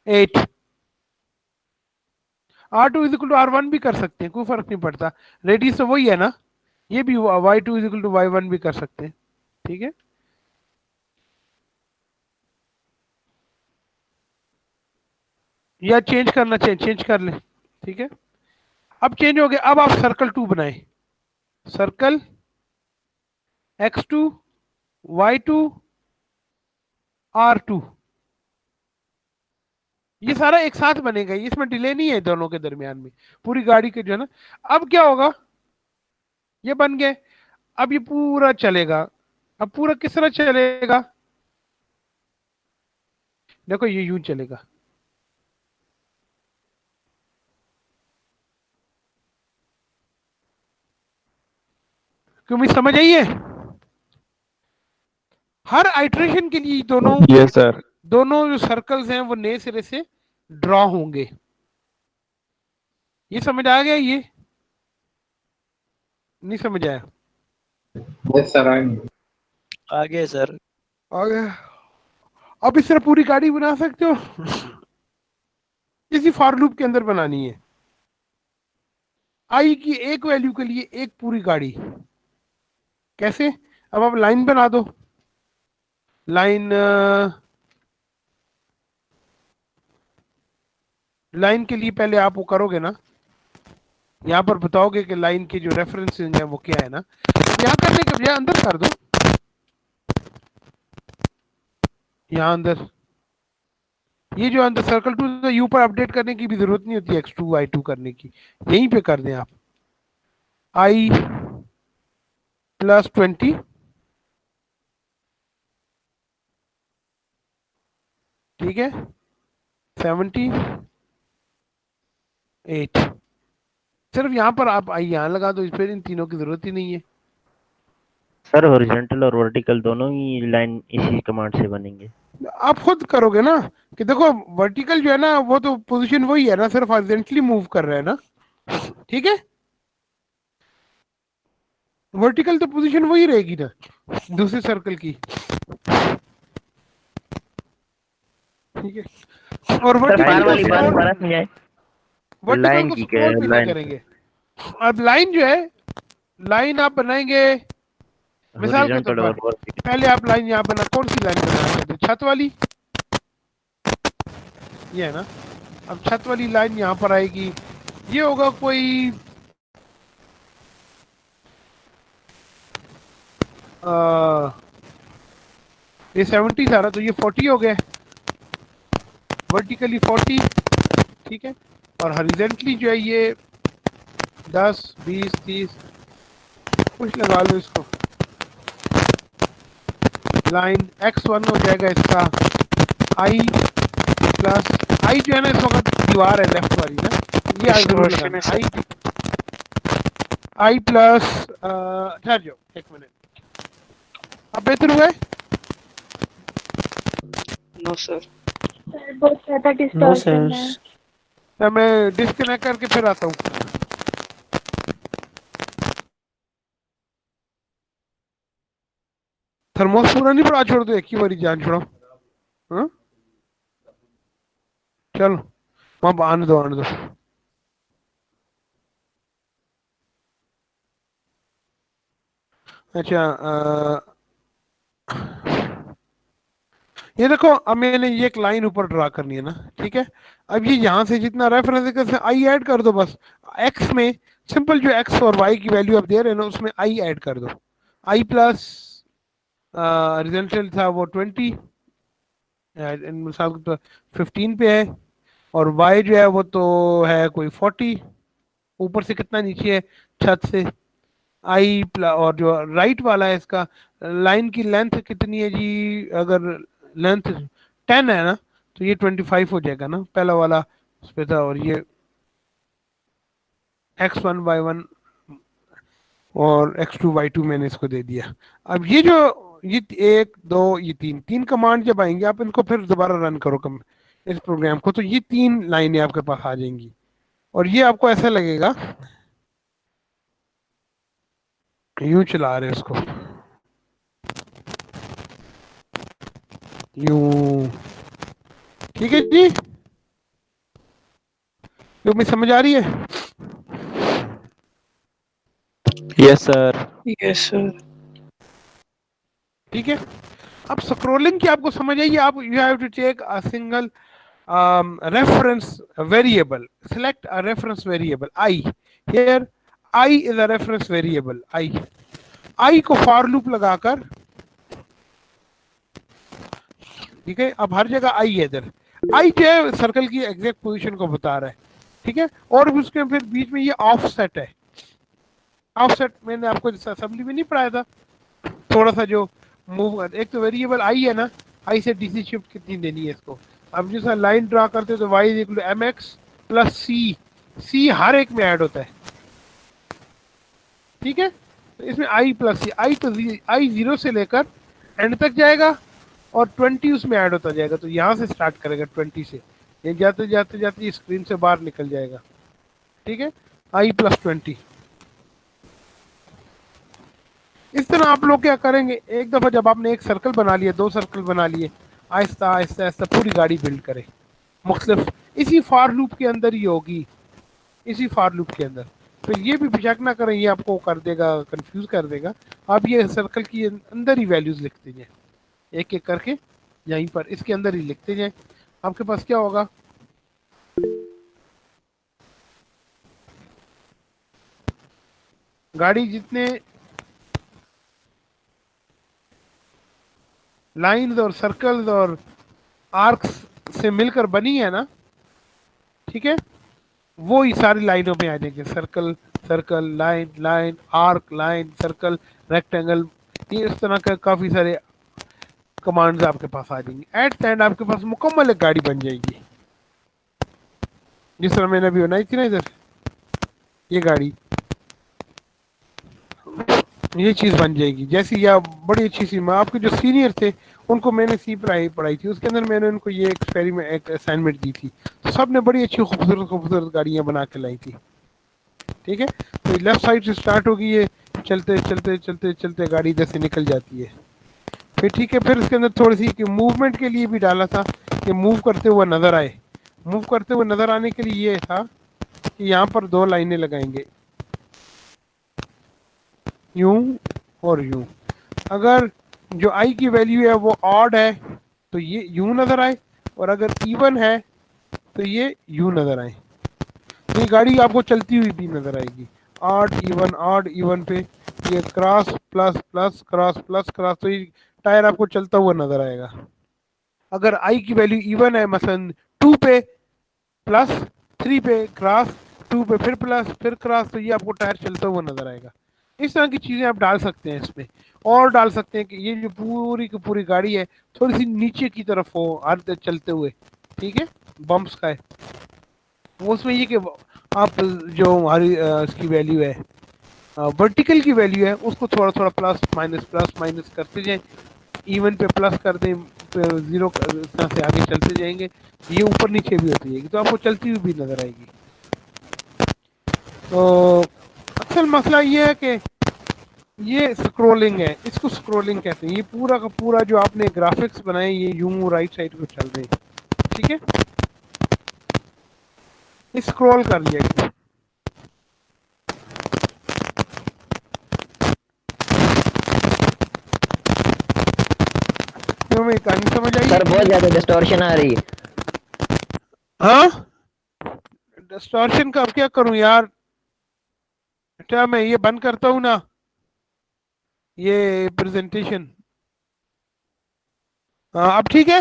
8, R2 is equal to R1 भी कर सकते हैं, कोई फर्क नहीं पड़ता, रेडियस तो वही है ना। ये भी Y2 is equal to Y1 भी कर सकते हैं, ठीक है। या चेंज करना चाहिए, चेंज कर ले, ठीक है। अब चेंज हो गया। अब आप सर्कल 2 बनाए, सर्कल X2 Y2 R2, ये सारा एक साथ बनेगा, इसमें डिले नहीं है दोनों के दरमियान में, पूरी गाड़ी के जो है ना। अब क्या होगा, ये बन गए। अब ये पूरा चलेगा। अब पूरा किस तरह चलेगा, देखो ये यूं चलेगा, क्यों मुझे समझ आई है। हर आइटरेशन के लिए दोनों यस सर। दोनों जो सर्कल्स हैं वो नए सिरे से ड्रॉ होंगे। ये समझ आ गया, ये नहीं समझ आया। यस सर आगे सर। आ गया। अब इस तरह पूरी गाड़ी बना सकते हो, इसी फॉर लूप के अंदर बनानी है। आई की एक वैल्यू के लिए एक पूरी गाड़ी, कैसे। अब आप लाइन बना दो, लाइन लाइन के लिए पहले आप वो करोगे ना, यहाँ पर बताओगे कि लाइन के जो रेफरेंसेस हैं वो क्या है ना। यहाँ करने के बजाय अंदर कर दो, यहाँ अंदर, ये जो अंदर सर्कल 2 यू पर अपडेट करने की भी जरूरत नहीं होती, X2 Y2 करने की, यहीं पे कर दें आप। I +20, ठीक है, 78, सिर्फ यहाँ पर आप आई यहाँ लगा दो, इस पर इन तीनों की जरूरत ही नहीं है। सर हॉरिजॉन्टल और वर्टिकल दोनों ही लाइन इसी कमांड से बनेंगे। आप खुद करोगे ना, कि देखो वर्टिकल जो है ना वो तो पोजीशन वही है ना, सिर्फ हॉरिजॉन्टली मूव कर रहा है ना, ठीक है। वर्टिकल तो पोजीशन वही रहेगी ना दूसरे सर्कल की, ठीक है। और फायर वाली बात वर्टिकल दोबारा समझाएं। वर्टिकल लाइन को की स्क्रॉल भी नहीं लाइन करेंगे। अब लाइन जो है, लाइन आप बनाएंगे मिसाल के तौर हॉरिजॉन्टल और पर, वर्टिकल। पहले आप लाइन यहाँ बना, कौन सी लाइन बनाना चाहते हैं, छत वाली, ये है ना। अब छत वाली लाइन यहाँ पर आएगी, ये होगा कोई ये 70 था ना, तो ये 40 हो गया, वर्टिकली 40, ठीक है। और हॉरिजॉन्टली जो है ये 10 20 30 कुछ लगा लो इसको। लाइन x1 हो जाएगा इसका i प्लस i जो है ना इस वक्त दीवार है लेफ्ट वाली ना, ये जरूर लगाना i प्लस ठहर जाओ एक मिनट, अब बेहतर हुआ है? No sir. बहुत ज्यादा डिस्टॉर्शन है। तो मैं डिस्कनेक्ट करके फिर आता हूँ। थर्मोस पूरा नहीं पड़ा, छोड़ दो एक ही बारी जान छोड़ो। हाँ चलो वहाँ आने दो आने दो। अच्छा ये देखो, अब मैंने ये एक लाइन ऊपर ड्रा करनी है ना, ठीक है। अब ये यहाँ से जितना रेफरेंस है आई ऐड कर दो बस। एक्स में सिंपल जो एक्स और वाई की वैल्यू आप दे रहे हो ना उसमें आई ऐड कर दो। आई प्लस रिजल्टेंट था वो 20 मिसाल तो 15 पे है, और वाई जो है वो तो है कोई 40, ऊपर से कितना नीचे है छत से। आई प्लस और जो राइट वाला है इसका लाइन की लेंथ कितनी है जी, अगर लेंथ 10 है ना तो ये 25 हो जाएगा ना, पहला वाला उस पे था। और ये x1 y1 और x2 y2 मैंने इसको दे दिया। अब ये जो ये एक दो ये तीन कमांड जब आएंगे आप इनको फिर दोबारा रन करो इस प्रोग्राम को, तो ये 3 लाइनें आपके पास आ जाएंगी। और ये आपको ऐसा लगेगा यूं चला रहे उसको, यूं। ठीक है जी, जो मैं समझ आ रही है? Yes sir. ठीक है। अब स्क्रोलिंग की आपको समझ आई, आप you have to take a single reference variable, select a reference variable I, here I is a reference variable I को for loop लगाकर, ठीक है। अब हर जगह I है इधर, I जो है सर्कल की एग्जैक्ट पोजीशन को बता रहा है, ठीक है। और उसके फिर बीच में ये ऑफसेट है। ऑफसेट मैंने आपको असेंबली में नहीं पढ़ाया था, थोड़ा सा जो मूव, एक तो वेरिएबल I है ना, I से DC शिफ्ट कितनी देनी है इसको। अब जैसा लाइन ड्रा करते हो तो y equal to mx plus c हर एक में ऐड होता है, ठीक है। तो इसमें i प्लस सी, i तो i 0 से लेकर एंड तक जाएगा और 20 उसमें ऐड होता जाएगा। तो यहाँ से स्टार्ट करेगा 20 से, ये जाते जाते जाते ये स्क्रीन से बाहर निकल जाएगा, ठीक है। i plus 20। इस तरह आप लोग क्या करेंगे, एक दफ़ा जब आपने एक सर्कल बना लिया, 2 सर्कल बना लिए, आहिस्ता आहिस्ता आहिस्ता पूरी गाड़ी बिल्ड करें मुख्तलिफ, इसी फॉर लूप के अंदर ही होगी, इसी फॉर लूप के अंदर। तो ये भी बेशक ना करें, ये आपको कर देगा, कंफ्यूज कर देगा। आप ये सर्कल की अंदर ही वैल्यूज लिखते जाए, एक एक करके यहीं पर इसके अंदर ही लिखते जाए। आपके पास क्या होगा, गाड़ी जितने लाइंस और सर्कल्स और आर्क्स से मिलकर बनी है ना, ठीक है, वो ही सारी लाइनों में आ जाएंगे। Circle circle line line arc line circle rectangle, ये इस तरह के काफ़ी सारे कमांड्स आपके पास आ जाएंगे। एट द एंड आपके पास मुकम्मल एक गाड़ी बन जाएगी, जिस तरह मैंने अभी बनाई थी ना इधर, ये गाड़ी, ये चीज़ बन जाएगी जैसी। या बड़ी अच्छी सी, मैं आपके जो सीनियर थे उनको मैंने सी पढ़ाई थी, उसके अंदर मैंने उनको ये एक्सपेरिमेंट एक असाइनमेंट दी थी, तो सब ने बड़ी अच्छी खूबसूरत गाड़ियाँ बना के लाई थी, ठीक है। तो लेफ्ट साइड से स्टार्ट होगी, ये चलते चलते चलते चलते गाड़ी इधर से निकल जाती है, फिर ठीक है। फिर उसके अंदर थोड़ी सी कि मूवमेंट के लिए भी डाला था कि मूव करते हुए नज़र आए। मूव करते हुए नज़र आने के लिए ये था कि यहाँ पर 2 लाइनें लगाएंगे, यूं और यूं। अगर जो आई की वैल्यू है वो ऑड है तो ये यूं नज़र आए, और अगर इवन है तो ये यूं नज़र आए। तो ये गाड़ी आपको चलती हुई भी नज़र आएगी, ऑड इवन पे ये cross plus plus cross plus cross, तो ये टायर आपको चलता हुआ नज़र आएगा। अगर आई की वैल्यू इवन है, मसलन 2 पे प्लस 3 पे क्रॉस, 2 पे फिर प्लस फिर क्रॉस, तो ये आपको टायर चलता हुआ नजर आएगा। इस तरह की चीजें आप डाल सकते हैं इसमें। और डाल सकते हैं कि ये जो पूरी की पूरी गाड़ी है थोड़ी सी नीचे की तरफ हो हर चलते हुए, ठीक है, बम्प्स का है वो। उसमें ये कि आप जो हमारी इसकी वैल्यू है, वर्टिकल की वैल्यू है, उसको थोड़ा थोड़ा प्लस माइनस करते जाएं। इवन पे प्लस कर दें, जीरो इस तरह से आगे चलते जाएंगे, ये ऊपर नीचे भी होती जाएगी तो आपको चलती हुई भी नजर आएगी। तो असल मसला ये है कि ये स्क्रोलिंग है, इसको स्क्रोलिंग कहते हैं। ये पूरा का पूरा जो आपने ग्राफिक्स बनाए ये यूं राइट साइड को चल रहे हैं, ठीक है, स्क्रॉल कर लिया इसको। क्यों मैं कहानी समझ आई? सर बहुत ज्यादा डिस्टॉर्शन आ रही है। हाँ, डिस्टॉर्शन का अब क्या करूं यार? क्या मैं ये बंद करता हूं ना, ये प्रेजेंटेशन। हाँ अब ठीक है।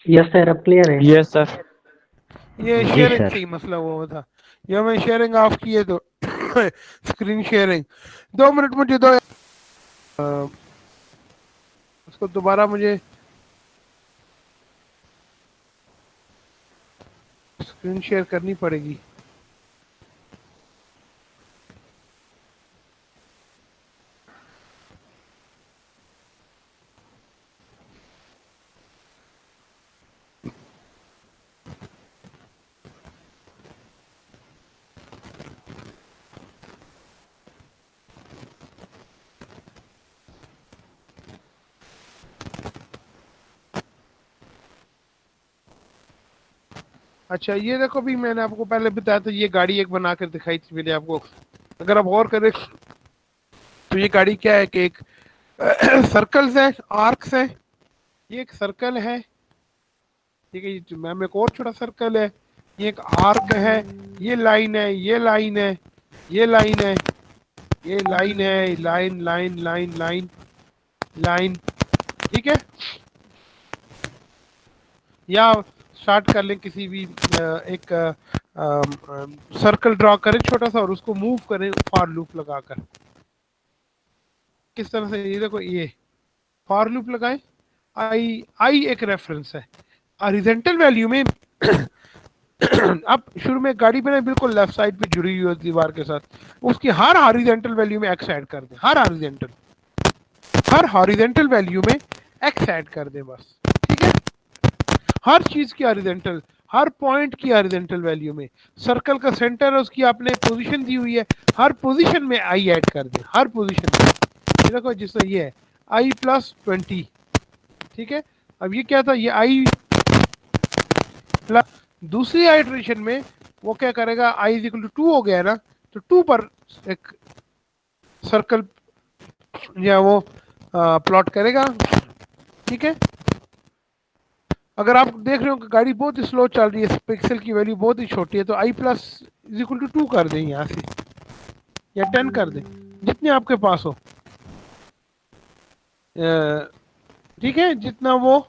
यस सर, अब क्लियर है। Yes sir. ये जी शेयरिंग सर। से ही मसला हुआ था। ये मैं शेयरिंग ऑफ किए तो स्क्रीन शेयरिंग 2 मिनट मुझे दो। उसको दोबारा मुझे स्क्रीन शेयर करनी पड़ेगी। अच्छा ये देखो, भी मैंने आपको पहले बताया था, ये गाड़ी एक बना कर दिखाई थी मैंने आपको। अगर आप गौर करें तो ये गाड़ी क्या है कि एक सर्कल्स है, आर्क्स है। ये एक सर्कल है, ठीक है, ये मैम एक और छोटा सर्कल है, ये एक आर्क है, ये लाइन है, ये लाइन है, ये लाइन है, ये लाइन है, line line line line line, ठीक है। या स्टार्ट कर लें किसी भी एक सर्कल ड्रॉ करें छोटा सा और उसको मूव करें फॉर लूप लगाकर। किस तरह से, ये देखो, ये फॉर लूप लगाएं। आई आई एक रेफरेंस है हॉरिजॉन्टल वैल्यू में। अब शुरू में गाड़ी बनाए बिल्कुल लेफ्ट साइड पे जुड़ी हुई होती दीवार के साथ, उसकी हर हॉरिजॉन्टल वैल्यू में एक्स ऐड कर दें। हर हॉरिजॉन्टल वैल्यू में एक्स ऐड कर दें बस, ठीक है। हर चीज की हॉरिजॉन्टल, हर पॉइंट की हॉरिजॉन्टल वैल्यू में, सर्कल का सेंटर है उसकी आपने पोजीशन दी हुई है, हर पोजीशन में आई ऐड कर दें, हर पोजीशन में। ये देखो जिससे ये है आई प्लस 20, ठीक है। अब ये क्या था, ये आई प्लस दूसरी आइटरेशन में वो क्या करेगा, आई इज इक्वल टू 2 हो गया ना, तो 2 पर एक सर्कल या वो प्लॉट करेगा, ठीक है। अगर आप देख रहे हो कि गाड़ी बहुत ही स्लो चल रही है, पिक्सल की वैल्यू बहुत ही छोटी है, तो आई प्लस इज इक्वल टू 2 कर दें यहाँ से, या 10 कर दें, जितने आपके पास हो, ठीक है। जितना वो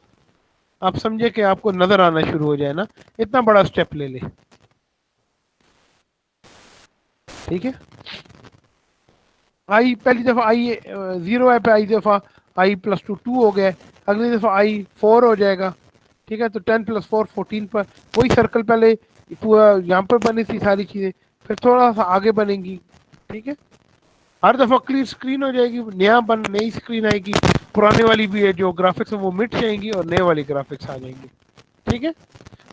आप समझे कि आपको नजर आना शुरू हो जाए ना, इतना बड़ा स्टेप ले ले, ठीक है। आई पहली दफा आई 0 है पे आई दफा आई प्लस 2 हो गया, अगली दफा आई 4 हो जाएगा, ठीक है। तो 10 प्लस 4 14 पर वही सर्कल पहले पूरा यहाँ पर बनी थी सारी चीजें, फिर थोड़ा सा आगे बनेगी, ठीक है। हर दफा क्लियर स्क्रीन हो जाएगी, नई स्क्रीन आएगी, पुराने वाली भी है जो ग्राफिक्स है वो मिट जाएंगी और नए वाली ग्राफिक्स आ जाएंगी, ठीक है।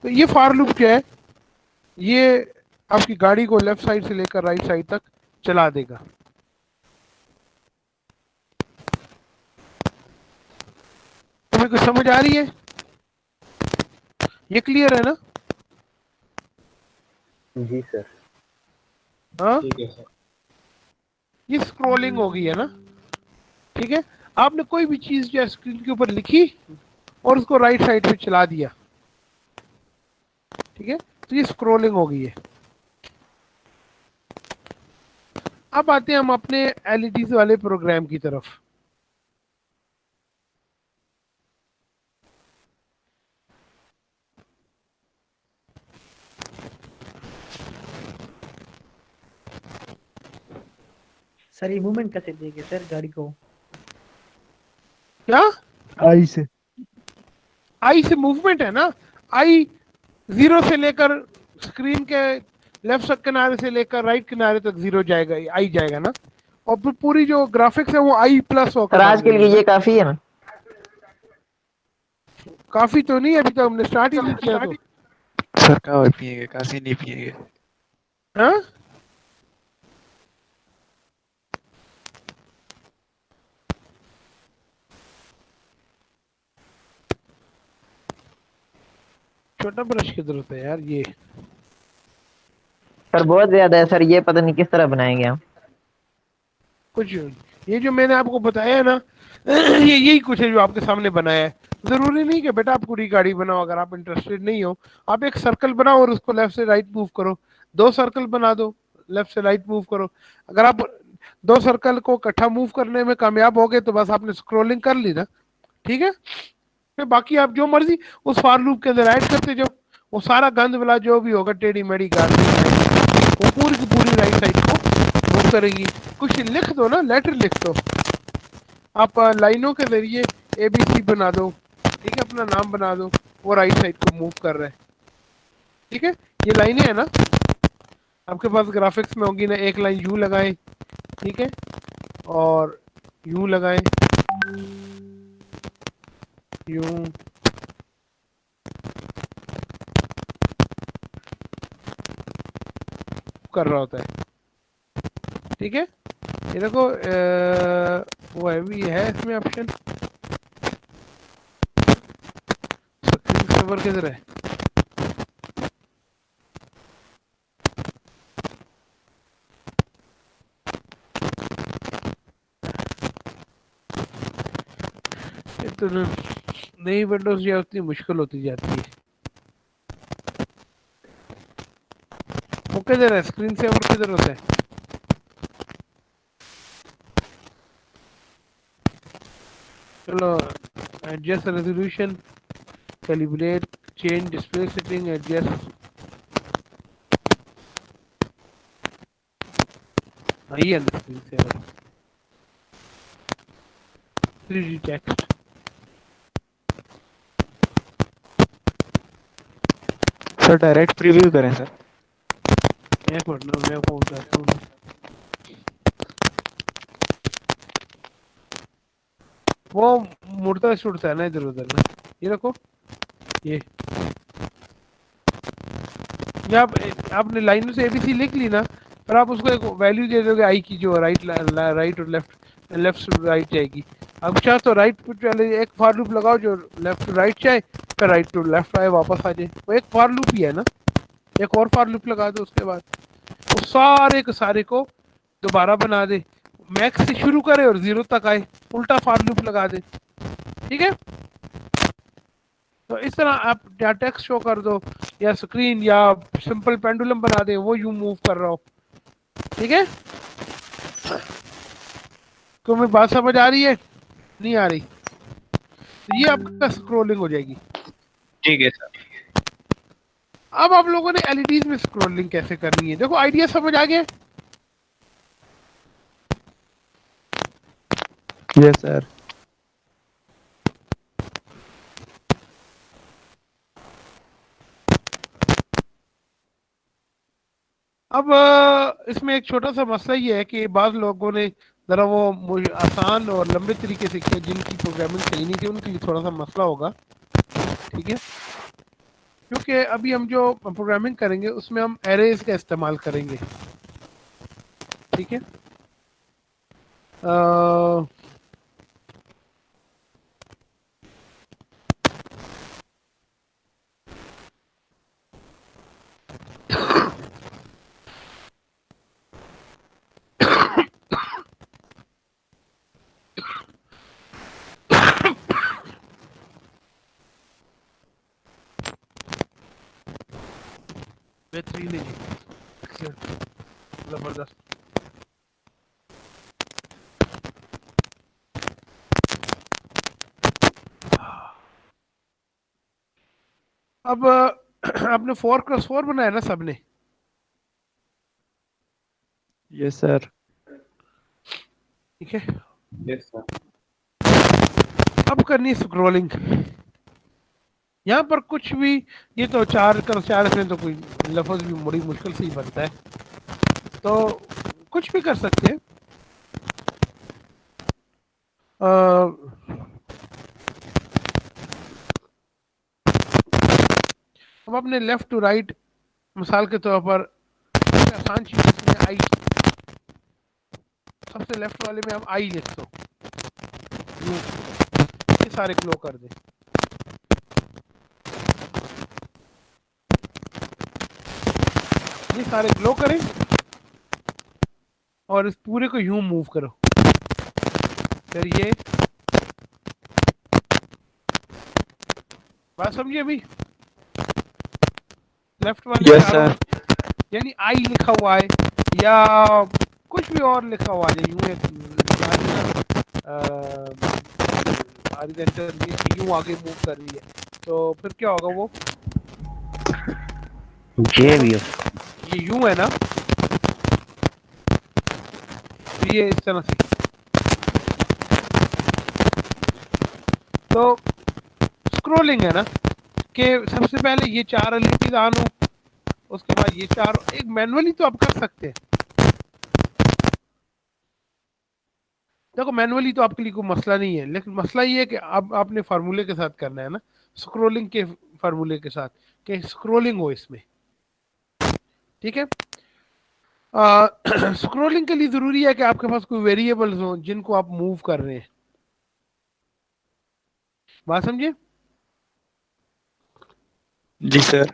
तो ये फॉर लूप क्या है, ये आपकी गाड़ी को लेफ्ट साइड से लेकर राइट साइड तक चला देगा। तुम्हें कुछ समझ आ रही है? ये क्लियर है ना? जी सर। हाँ, ठीक है सर। ये स्क्रॉलिंग हो गई है ना, ठीक है। आपने कोई भी चीज जो स्क्रीन के ऊपर लिखी और उसको राइट साइड पे चला दिया, ठीक है, तो ये स्क्रॉलिंग हो गई है। अब आते हैं हम अपने एलईडीज वाले प्रोग्राम की तरफ। सर ये मूवमेंट कैसे देंगे सर गाड़ी को? क्या आई से। आई से मूवमेंट है ना, आई 0 से लेकर स्क्रीन के लेफ्ट किनारे से लेकर राइट किनारे तक 0 जाएगा, आई जाएगा ना, और फिर पूरी जो ग्राफिक्स है वो आई प्लस होकर सर आज के लिए ये काफी है ना? काफी तो नहीं, अभी तो हमने स्टार्ट ही नहीं किया तो। सर कहाँ पिएंगे, काफी नहीं पिएंगे। हाँ छोटा ब्रश की जरूरत है यार, ये सर बहुत ज्यादा है सर, ये पता नहीं किस तरह बनाएंगे हम। कुछ ये जो मैंने आपको बताया है ना ये यही कुछ है जो आपके सामने बनाया है। जरूरी नहीं कि बेटा आप पूरी गाड़ी बनाओ, अगर आप इंटरेस्टेड नहीं हो आप एक सर्कल बनाओ और उसको लेफ्ट से राइट मूव करो, 2 सर्कल बना दो, लेफ्ट से राइट मूव करो। अगर आप 2 सर्कल को इकट्ठा मूव करने में कामयाब हो गए तो बस आपने स्क्रोलिंग कर ली ना, ठीक है। फिर बाकी आप जो मर्जी उस फॉर लूप के अंदर ऐड करते जाओ, वो सारा गंद वाला जो भी होगा टेढ़ी मेढ़ी गाड़ी वो पूरी की पूरी राइट साइड को मूव करेगी। कुछ लिख दो ना, लेटर लिख दो आप, लाइनों के जरिए ABC बना दो, ठीक है, अपना नाम बना दो, वो राइट साइड को मूव कर रहा है, ठीक है। ये लाइनें है ना आपके पास ग्राफिक्स में होगी ना, एक लाइन यू लगाएं, ठीक है, और यू लगाएं, यूं, कर रहा होता है, ठीक है। ये देखो वो है भी है इसमें ऑप्शन, सर्वर किधर है, ये तो नई विंडोज जो उतनी मुश्किल होती जाती है। वो किधर है, स्क्रीन सेवर किधर होता है? चलो adjust resolution, calibrate, change display setting, adjust, आई है screen saver, 3D text, sir direct preview करें सर। एक मिनट ना मैं फोन करता हूँ। वो मुड़ता छुड़ता है ना इधर उधर ना, ये देखो ये आपने लाइनों से ABC लिख ली ना, पर आप उसको एक वैल्यू दे दोगे आई की, जो राइट राइट और लेफ्ट टू राइट जाएगी। अब चाहे तो राइट पे चले, एक फॉर लूप लगाओ जो लेफ्ट टू राइट जाए, फिर राइट टू लेफ्ट आए वापस आ जाए, वो एक फॉर लूप ही है ना। एक और फॉर लूप लगा दो, उसके बाद वो सारे के सारे को दोबारा बना दे, मैक्स से शुरू करे और 0 तक आए, उल्टा फॉर लूप लगा दे, ठीक है। तो इस तरह आप या टेक्स्ट शो कर दो या स्क्रीन या सिंपल पेंडुलम बना दे, वो यूं मूव कर रहा हो, ठीक है। तो मेरी बात समझ आ रही है, नहीं आ रही? तो ये आपका स्क्रोलिंग हो जाएगी, ठीक है सर। अब आप लोगों ने LEDs में स्क्रोलिंग कैसे करनी है, देखो आइडिया समझ आ गया। Yes sir. अब इसमें एक छोटा सा मसला ये है कि बाज़ लोगों ने ज़रा वो आसान और लंबे तरीके से किया, जिनकी प्रोग्रामिंग सही नहीं थी उनके लिए थोड़ा सा मसला होगा, ठीक है। क्योंकि अभी हम जो प्रोग्रामिंग करेंगे उसमें हम एरेज का इस्तेमाल करेंगे, ठीक है। बेहतरीन है जी, एक्सीलेंट, जबरदस्त। अब आपने 4x4 बनाया ना सबने? Yes sir. ठीक है, यस सर। अब करनी है स्क्रॉलिंग। यहाँ पर कुछ भी, ये तो 4 में तो कोई लफ्ज भी बड़ी मुश्किल से ही बनता है, तो कुछ भी कर सकते हैं। अब अपने लेफ्ट टू राइट, मिसाल के तौर पर सबसे आसान चीज इसमें आई, सबसे लेफ्ट वाले में हम आई लिख दो, ये सारे क्लो कर दें। ये सारे ग्लो करें और इस पूरे को यूं मूव करो। फिर ये बात समझिए अभी, लेफ्ट वाले Yes, चारों, sir. यानी आई लिखा हुआ है या कुछ भी और लिखा हुआ है, यूं यूं आगे मूव कर रही है, तो फिर क्या होगा? वो जे भी हो। ये यूं है ना, तो ये इस तरह से, तो स्क्रॉलिंग है ना कि सबसे पहले ये 4 एलिमेंट ऑन हो, उसके बाद ये 4, एक मैनुअली तो आप कर सकते हैं। देखो मैनुअली तो आपके लिए कोई मसला नहीं है, लेकिन मसला ये है कि अब आपने फार्मूले के साथ करना है ना, स्क्रॉलिंग के फार्मूले के साथ, कि स्क्रॉलिंग हो इसमें। ठीक है, स्क्रॉलिंग के लिए जरूरी है कि आपके पास कोई वेरिएबल्स हो जिनको आप मूव कर रहे हैं। बात समझिए? जी सर।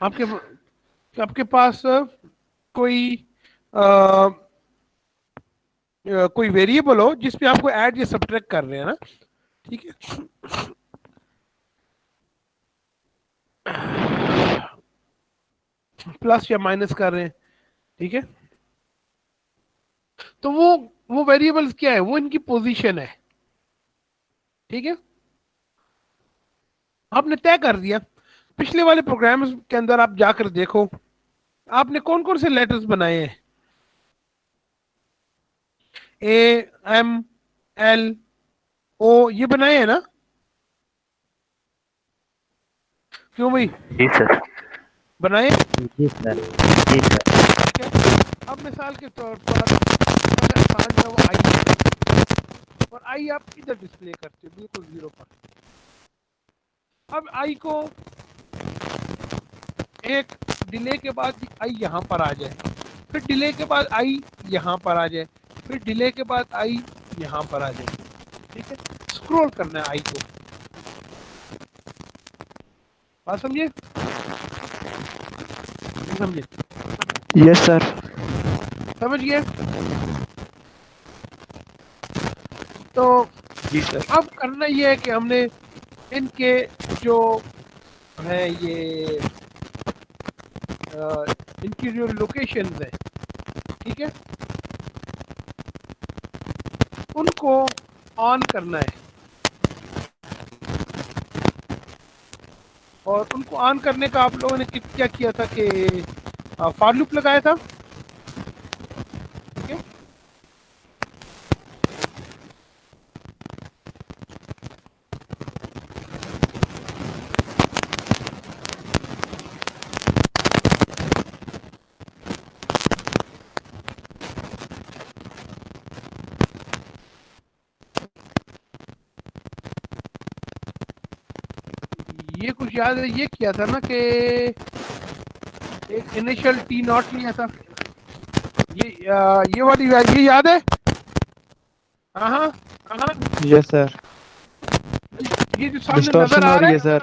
आपके पास कोई आ, कोई वेरिएबल हो जिसपे आपको ऐड या सब्ट्रैक्ट कर रहे हैं ना, ठीक है, प्लस या माइनस कर रहे हैं, ठीक है, तो वो वेरिएबल्स क्या है? वो इनकी पोजीशन है। ठीक है, आपने तय कर दिया। पिछले वाले प्रोग्राम्स के अंदर आप जाकर देखो, आपने कौन कौन से लेटर्स बनाए हैं? ए, एम, एल, ओ, ये बनाए हैं ना? क्यों भाई जी सर। बनाए? जी सर। जी सर। ठीक है, अब मिसाल के तौर पर सबसे आसान है वो आई है, और आई आप इधर डिस्प्ले करते हो बिल्कुल 0 पर। अब आई को एक डिले के बाद आई यहाँ पर आ जाए, फिर डिले के बाद आई यहाँ पर आ जाए, फिर डिले के बाद आई यहाँ पर आ जाए। ठीक है, स्क्रॉल करना है आई को। बात समझिए? समझिए? Yes, sir. समझ गए? तो जी सर। अब करना ये है कि हमने इनके जो है ये इनकी जो लोकेशंस है, ठीक है, उनको ऑन करना है, और उनको ऑन करने का आप लोगों ने क्या किया था कि फॉर लूप लगाया था। ठीक है, ये कुछ याद है, ये किया था ना कि एक इनिशियल टी नॉट लिया था, ये वाली ये याद है? हाँ हाँ हाँ, Yes, sir. ये जो सामने Distortion नजर आ हो रहा रही है है सर।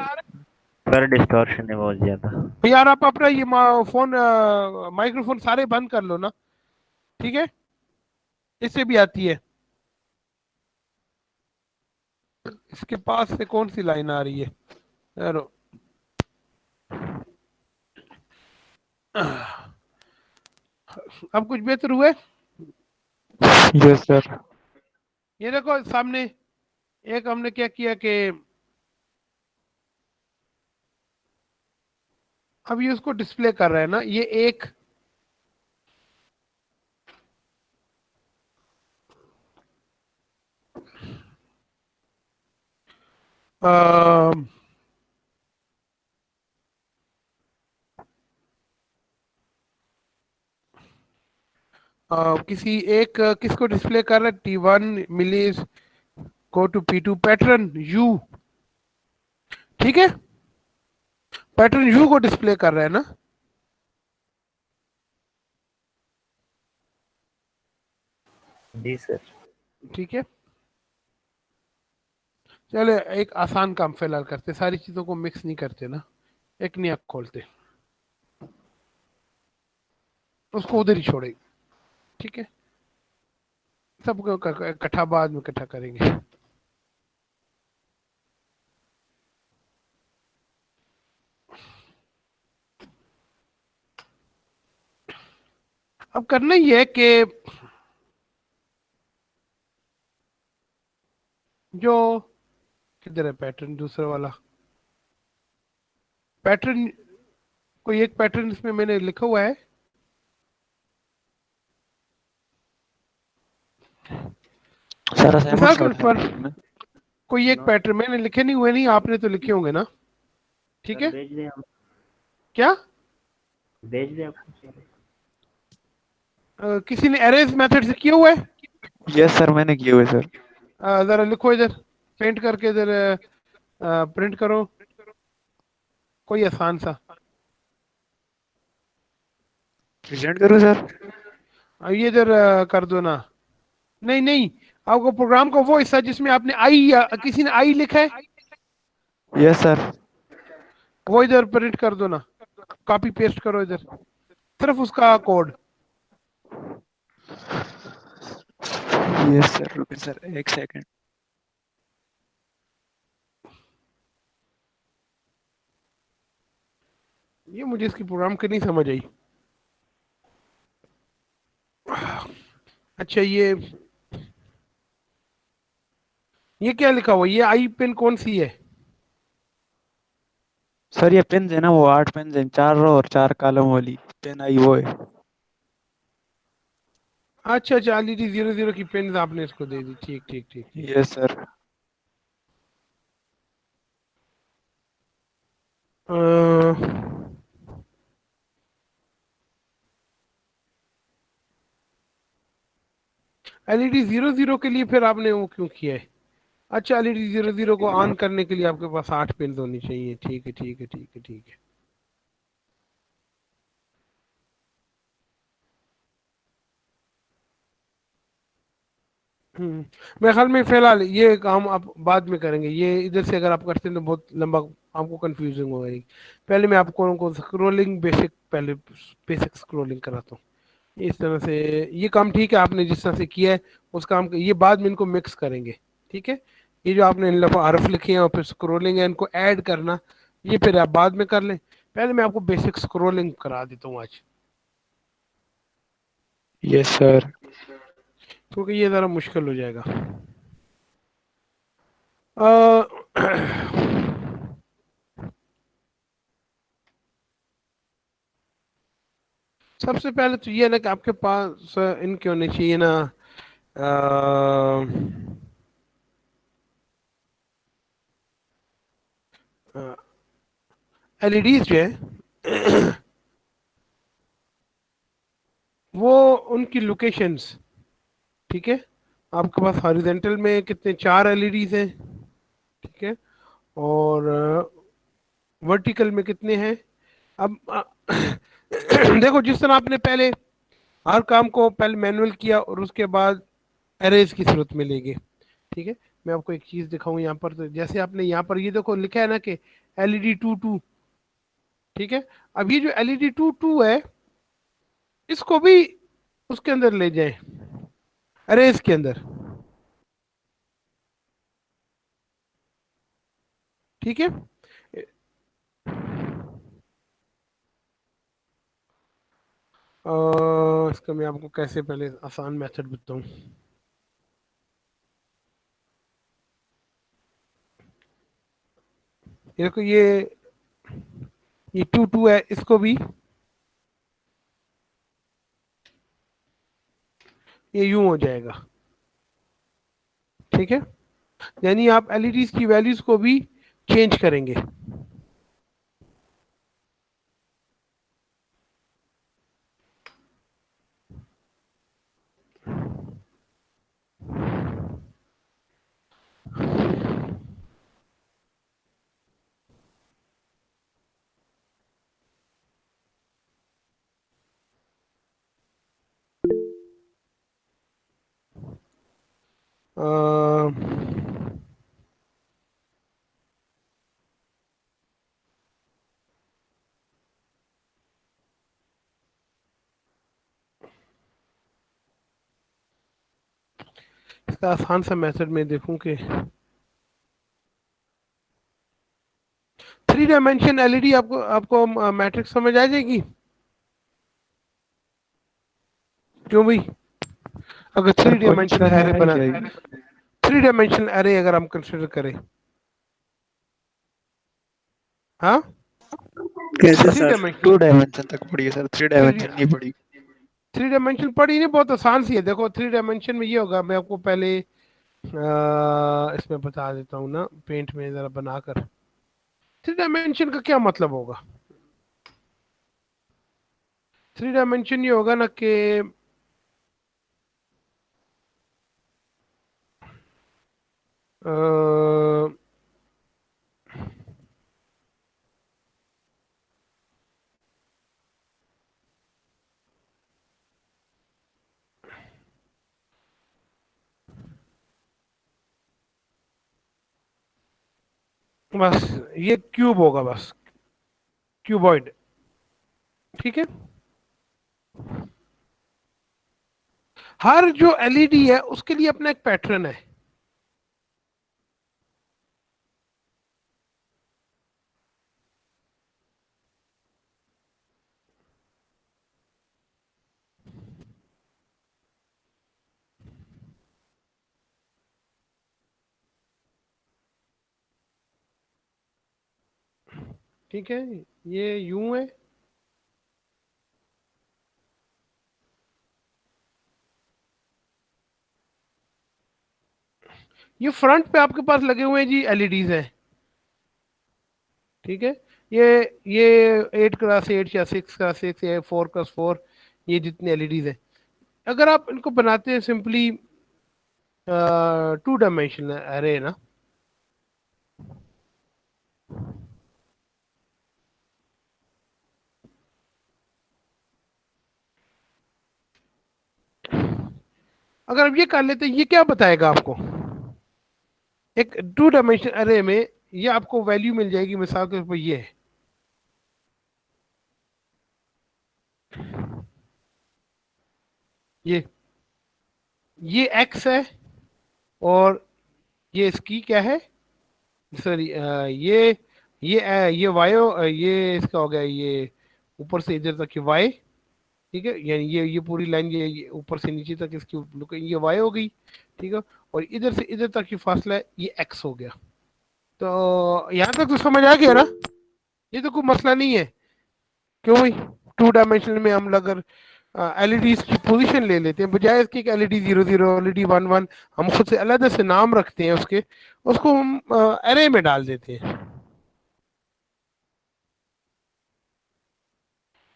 सर डिस्टॉर्शन है बहुत ज्यादा। यार, आप अपना ये फोन माइक्रोफोन सारे बंद कर लो ना, ठीक है, इससे भी आती है। इसके पास से कौन सी लाइन आ रही है यार? अब कुछ बेहतर हुए? Yes, sir. ये देखो सामने एक हमने क्या किया कि अब ये उसको डिस्प्ले कर रहा है ना, ये एक अ, किसी एक किसको डिस्प्ले कर रहा है? T1 मिलीज go to P2 pattern U, ठीक है, पैटर्न U को डिस्प्ले कर रहा है ना। जी सर। ठीक है, चले एक आसान काम फिलहाल करते, सारी चीजों को मिक्स नहीं करते ना, एक नया खोलते, उसको उधर ही छोड़ेंगे, ठीक है, सबको इकट्ठा बाद में इकट्ठा करेंगे। अब करना ही है कि जो किधर है पैटर्न, दूसरा वाला पैटर्न, कोई एक पैटर्न इसमें मैंने लिखा हुआ है, सर मिसाल असाइनमेंट के शॉर्ट पर है इसमें। कोई एक पैटर्न मैंने लिखे नहीं हुए, नहीं आपने तो लिखे होंगे ना, ठीक सर है, भेज दें हम, क्या भेज दें आपको। किसी ने अरेज मेथड से किया हुआ है? यस सर, मैंने किए हुए सर। जरा लिखो इधर, पेंट करके इधर प्रिंट करो, कोई आसान सा। प्रेजेंट करूँ सर? ये इधर कर दो ना, नहीं नहीं, आपको प्रोग्राम का वो हिस्सा जिसमें आपने आई, किसी ने आई लिखा है, यस सर। वो इधर प्रिंट कर दो ना, कॉपी पेस्ट करो इधर, सिर्फ उसका कोड। यस सर, रुकिए सर एक सेकंड। ये मुझे इसकी प्रोग्राम की नहीं समझ आई। अच्छा ये क्या लिखा हुआ, ये आई पिन कौन सी है? सर ये पेन है ना, वो 8 पेन है, 4 रो और 4 कॉलम वाली पेन आई वो है। अच्छा अच्छा, LED 00 की पिन आपने इसको दे दी, ठीक ठीक ठीक। Yes sir. LED 00 के लिए फिर आपने वो क्यों किया है? अच्छा, LED 00 को ऑन करने के लिए आपके पास 8 पिन होनी चाहिए, ठीक है ठीक है ठीक है ठीक है। मेरे ख्याल में फिलहाल ये काम आप बाद में करेंगे, ये इधर से अगर आप करते हैं तो बहुत लंबा आपको कंफ्यूजिंग हो गई। पहले मैं आपको स्क्रोलिंग बेसिक, पहले बेसिक स्क्रोलिंग कराता हूँ इस तरह से। ये काम ठीक है आपने जिस तरह से किया है, उस काम ये बाद में इनको मिक्स करेंगे, ठीक है। ये जो आपने इन हरफ लिखे हैं और फिर स्क्रोलिंग है, इनको ऐड करना, ये फिर आप बाद में कर लें, पहले मैं आपको बेसिक स्क्रोलिंग करा देता हूँ आज, यस सर। क्योंकि ये ज़रा मुश्किल हो जाएगा। अ, सबसे पहले तो ये है ना कि आपके पास इनके होने चाहिए ना, एलईडीज जो है वो उनकी लोकेशंस, ठीक है, आपके पास हॉरिजेंटल में कितने 4 एलईडीज हैं, ठीक है, और वर्टिकल में कितने हैं। अब देखो, जिस तरह आपने पहले हर काम को पहले मैनुअल किया और उसके बाद अरेज की सूरत में लेंगे, ठीक है। मैं आपको एक चीज दिखाऊं यहाँ पर, तो जैसे आपने यहाँ पर ये देखो लिखा है ना कि LED 22, ठीक है। अब ये जो LED 22 है, इसको भी उसके अंदर ले जाएं, अरेज के अंदर, ठीक है। इसका मैं आपको कैसे पहले आसान मेथड बताऊं। देखो ये 22 है, इसको भी ये यूं हो जाएगा, ठीक है। यानी आप एलईडीज की वैल्यूज को भी चेंज करेंगे। अ, इसका आसान सा मेथड में देखूं कि 3 डायमेंशन एलईडी आपको आपको मैट्रिक्स समझ आ जाएगी? क्यों भाई? अगर सर 3 डायमेंशन क्वेश्चन एरे है बना, क्या ये? 3 डायमेंशन एरे अगर हम कंसिडर करें, हाँ, कैसे थ्री सर? डायमेंशन 2 डायमेंशन तक पढ़ी है सर, 3 डायमेंशन नहीं पढ़ी। 3 डायमेंशन पढ़ी नहीं, बहुत आसान सी है। देखो 3 डायमेंशन में ये होगा, मैं आपको पहले इसमें बता देता हूँ ना, पेंट में जरा बनाकर। 3 डायमेंशन का क्या मतलब होगा? 3 डायमेंशन ये होगा ना कि अ, बस ये क्यूब होगा, बस क्यूबॉइड, ठीक है। हर जो एलईडी है उसके लिए अपना एक पैटर्न है। ठीक है, ये यूं है, ये फ्रंट पे आपके पास लगे हुए हैं जी एलईडीज हैं, ठीक है। ये ये 8x8 या 6x6 या 4x4, ये जितने एलईडीज हैं, अगर आप इनको बनाते हैं सिंपली 2 डायमेंशनल अरे ना, अगर आप ये कर लेते हैं, ये क्या बताएगा आपको? एक 2 डायमेंशनल अरे में ये आपको वैल्यू मिल जाएगी, मिसाल के तौर पर ये है, ये ये एक्स है, और ये इसकी क्या है, सॉरी, ये वाई, ये इसका हो गया, ये ऊपर से इधर तक ये वाई, ठीक है, यानी ये पूरी लाइन, ये ऊपर से नीचे तक इसकी ये वाई हो गई, ठीक है। और इधर से इधर तक की फासला है, ये एक्स हो गया। तो यहाँ तक तो समझ आ गया ना? ये तो कोई मसला नहीं है। क्यों भाई? 2 डायमेंशनल में हम अगर एलईडी की पोजीशन ले लेते हैं, बजाय इसके एलईडी 00, एलईडी 11, हम खुद से अलग से नाम रखते हैं उसके, उसको हम एरे में डाल देते हैं।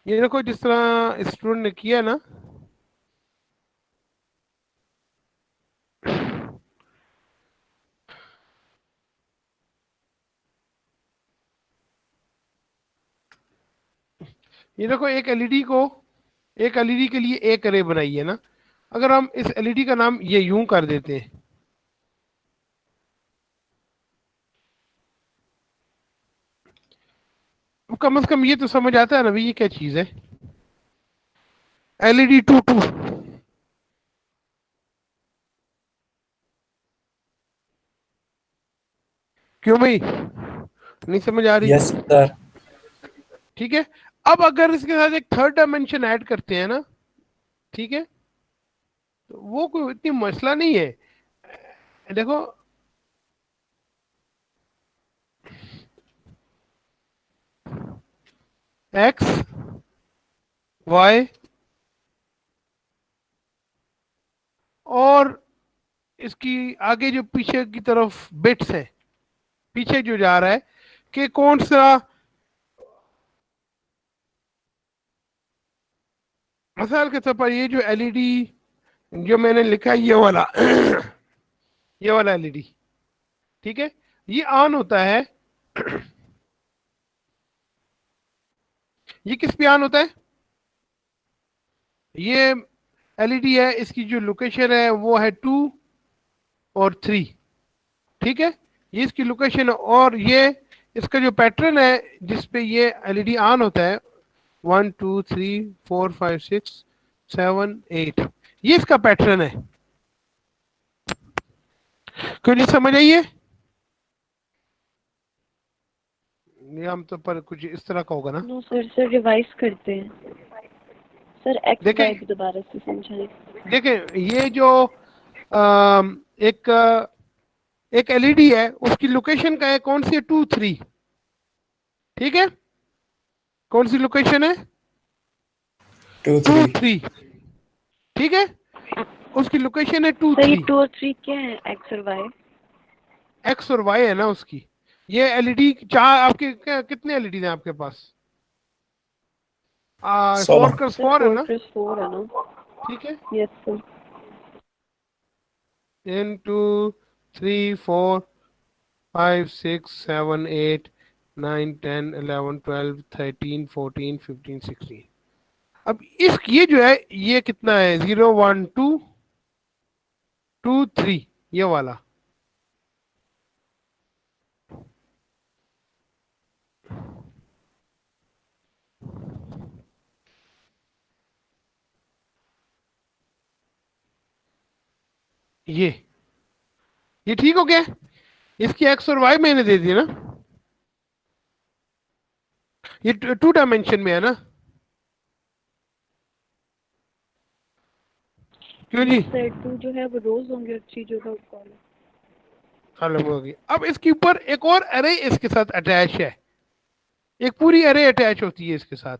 ये देखो जिस तरह स्टूडेंट ने किया ना, ये देखो एक एलईडी के लिए एक अरे बनाई है ना। अगर हम इस एलईडी का नाम ये यूं कर देते हैं, तो कम से कम ये तो समझ आता है ना भाई ये क्या चीज है, एलईडी 22। क्यों भाई, नहीं समझ आ रही? Yes sir. ठीक है। अब अगर इसके साथ एक 3 डायमेंशन ऐड करते हैं ना, ठीक है, तो वो कोई इतनी मसला नहीं है। देखो एक्स वाई और इसकी आगे जो पीछे की तरफ बिट्स है, पीछे जो जा रहा है कि कौन सा मिसाल के तौर पर ये जो एलईडी जो मैंने लिखा है ये वाला ये वाला एलईडी, ठीक है, ये ऑन होता है। ये किस पे ऑन होता है? ये एलईडी है, इसकी जो लोकेशन है वो है 2 और 3, ठीक है, ये इसकी लोकेशन है। और ये इसका जो पैटर्न है जिसपे ये एलईडी ऑन होता है 1 2 3 4 5 6 7 8, ये इसका पैटर्न है। क्यों नहीं समझ आइए? ये आमतौर पर कुछ इस तरह का होगा ना। नो सर, सर रिवाइज करते हैं सर, एक्स देखें- वाई दोबारा से समझाएं। देखें, ये जो एक एलईडी है उसकी लोकेशन का है कौन सी है? 2 3, ठीक है, कौन सी लोकेशन है? 2 3, ठीक है, उसकी लोकेशन है 2 सर ये 3। 2 और 3 क्या है? एक्स और वाई? एक्स और वाई है ना उसकी। ये एलईडी चार आपके कितने एलईडी हैं आपके पास? 4 + 4 है ना, 4 है ना? ठीक है। Yes sir. 1 2 3 4 5 6 7 8 9 10 11 12 13 14 15 16। अब इस ये जो है ये कितना है? 0 1 2 2 3, ये वाला। ये ठीक हो गया? इसकी एक्स और वाई मैंने दे दी ना, ये 2 डायमेंशन में है ना। क्यों जी? सर 2 जो है वो रोज होंगे और 3 जो है वो कॉलम। कॉलम होगी। अब इसके ऊपर एक और अरे इसके साथ अटैच है, एक पूरी अरे अटैच होती है इसके साथ,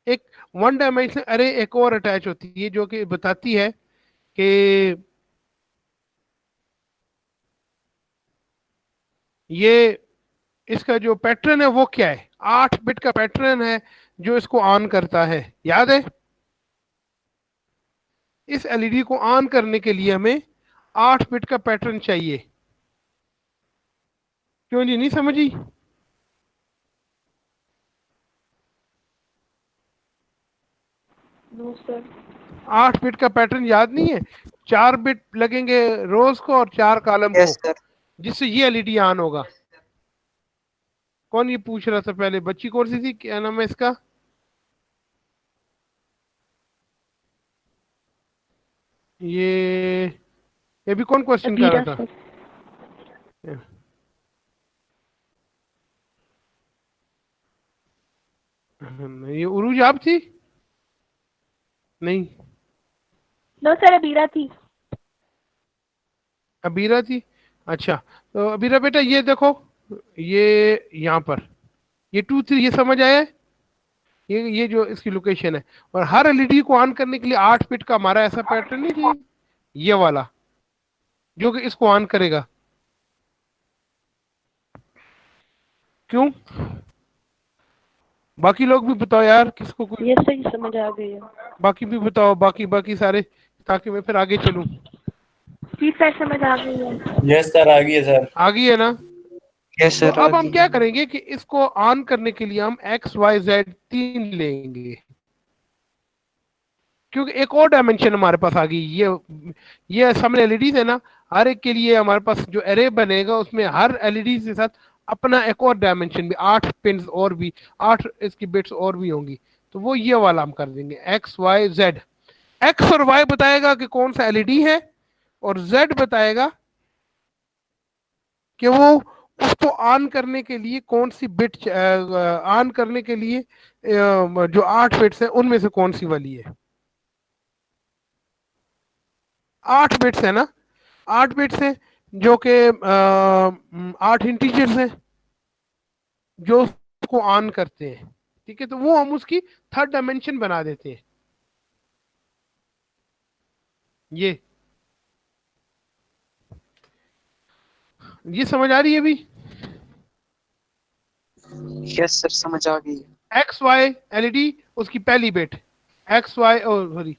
एक 1 डायमेंशनल अरे एक और अटैच होती है जो कि बताती है कि ये इसका जो पैटर्न है वो क्या है। 8 बिट का पैटर्न है जो इसको ऑन करता है, याद है? इस एलईडी को ऑन करने के लिए हमें 8 बिट का पैटर्न चाहिए। क्यों जी, नहीं समझी? No sir. 8 बिट का पैटर्न याद नहीं है? 4 बिट लगेंगे रोज को और 4 कॉलम को, जिससे ये एलईडी ऑन होगा। कौन ये पूछ रहा था पहले? बच्ची कौन सी थी, क्या नाम है इसका? ये भी कौन क्वेश्चन कर रहा था? ये उरूज आप थी? नहीं, नो सर, अबीरा थी। अबीरा थी। अच्छा, तो अबीरा बेटा ये देखो, ये यहाँ पर ये 2 3 ये समझ आया है? ये जो इसकी लोकेशन है, और हर एलईडी को ऑन करने के लिए 8 बिट का हमारा ऐसा पैटर्न नहीं चाहिए, ये वाला जो कि इसको ऑन करेगा। क्यों? बाकी लोग भी बताओ यार, किसको कोई यस सर, ये समझ आ गई है। बाकी भी बताओ, बाकी सारे, ताकि मैं फिर आगे चलूं। जी सर, समझ आ गई है। यस सर, आ गई है सर। आ गई है ना? यस तो सर। अब हम क्या करेंगे कि इसको ऑन करने के लिए हम एक्स वाई जेड 3 लेंगे, क्योंकि एक और डायमेंशन हमारे पास आ गई। ये सामने एलईडीज है ना, हर एक के लिए हमारे पास जो एरे बनेगा उसमें हर एलईडी के साथ अपना एक और डायमेंशन भी, 8 पिन और भी 8 इसकी बिट्स और भी होंगी। तो वो ये वाला हम कर देंगे एक्स वाई जेड। एक्स और वाई बताएगा कि कौन सा एलईडी है, और जेड बताएगा कि वो उसको ऑन करने के लिए कौन सी बिट ऑन करने के लिए जो 8 बिट्स हैं उनमें से कौन सी वाली है। 8 बिट्स है ना, 8 बिट्स हैं जो कि 8 इंटीजर्स हैं जो उसको ऑन करते हैं, ठीक है। तो वो हम उसकी 3rd डायमेंशन बना देते हैं। ये समझ आ रही है अभी? यस सर, समझ आ गई। एक्स वाई एलईडी उसकी पहली bit, x y sorry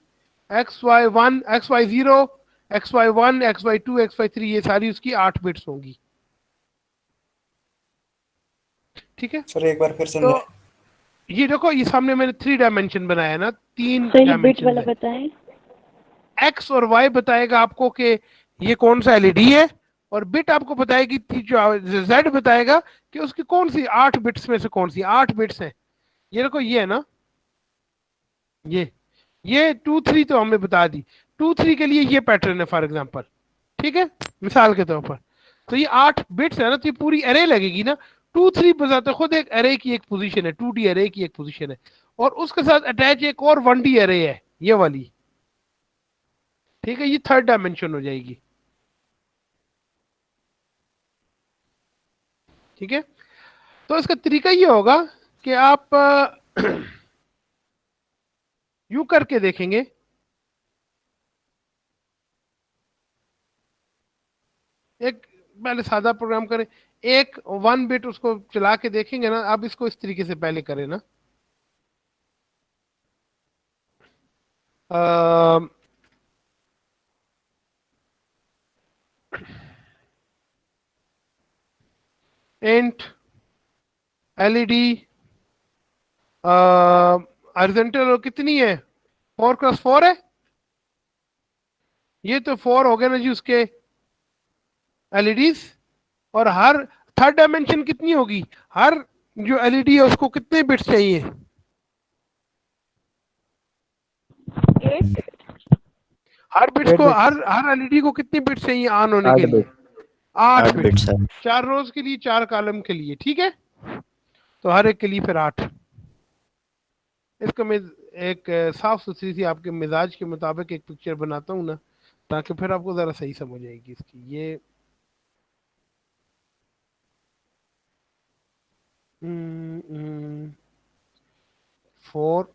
x y one, x y zero, x y one, x y two, x y three, ये सारी उसकी 8 बिट्स होंगी। ठीक है, सर एक बार फिर तो समझाएं। ये देखो, ये सामने मैंने 3 डायमेंशन बनाया ना, 3 सर ये बिट डायमेंशन वाला है। बताएं। एक्स और वाई बताएगा आपको कि ये कौन सा एलईडी है, और बिट आपको बताएगी जो जेड बताएगा कि उसकी कौन सी 8 बिट्स में से कौन सी 8 बिट्स है। ये देखो ये है ना, ये 2 3 तो हमने बता दी, 2 3 के लिए ये पैटर्न है फॉर एग्जांपल, ठीक है, मिसाल के तौर पर। तो ये 8 बिट्स है ना, तो ये पूरी एरे लगेगी ना। 2 3 बजाते खुद एक एरे की एक पोजीशन है, 2D एरे की एक पोजीशन है, और उसके साथ अटैच एक और 1D एरे है, ये वाली। ठीक है, ये थर्ड डायमेंशन हो जाएगी। ठीक है, तो इसका तरीका ये होगा कि आप यू करके देखेंगे। एक पहले सादा प्रोग्राम करें, एक 1 बिट उसको चला के देखेंगे ना। अब इसको इस तरीके से पहले करें ना, इंट एलईडी हॉरिजॉन्टल कितनी है, 4x4 है। ये तो 4 हो गए ना जी उसके एलईडीज, और हर थर्ड डायमेंशन कितनी होगी, हर जो एलईडी है उसको कितने बिट्स चाहिए, 8। हर बिट्स 8 को, बिट्स। हर एलईडी को कितनी बिट्स चाहिए ऑन होने 8 के लिए, बिट 8 8 बिट बिट्स, सर। 4 रोज के लिए 4 कॉलम के लिए। ठीक है, तो हर एक के लिए फिर 8। इसका मैं एक साफ सुथरी सी आपके मिजाज के मुताबिक एक पिक्चर बनाता हूँ ना, ताकि फिर आपको ज़रा सही समझ आएगी इसकी। ये 4,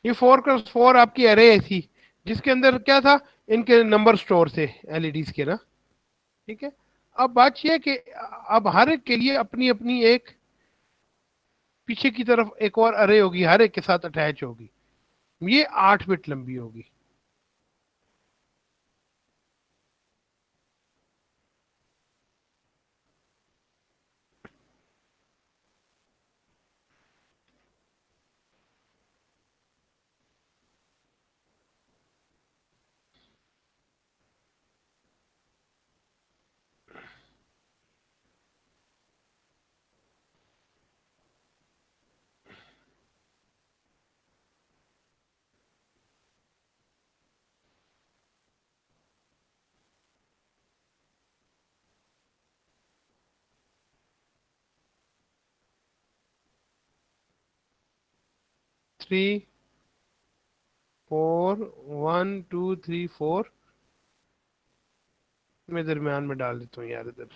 ये 4x4 आपकी अरे थी, जिसके अंदर क्या था, इनके नंबर स्टोर थे एलईडीज के ना। ठीक है, अब बात यह है कि अब हर एक के लिए अपनी अपनी एक पीछे की तरफ एक और अरे होगी, हर एक के साथ अटैच होगी, ये 8 बिट लंबी होगी। थ्री 4 1 2 3 4, मैं दरमियान में डाल देता हूँ यार इधर।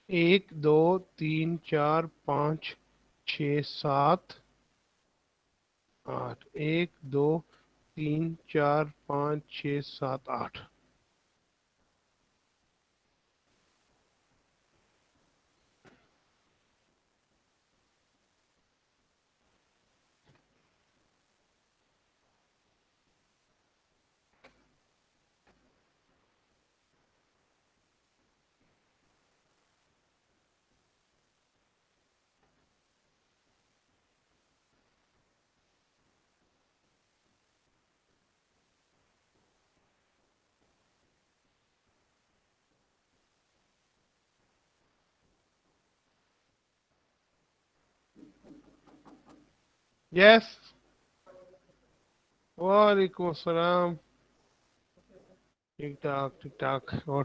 एक दो तीन चार पाँच छ 7 8, 1 2 3 4 5 6 7 8। यस, वालेकुम अस्सलाम। ठीक ठाक ठीक ठाक। और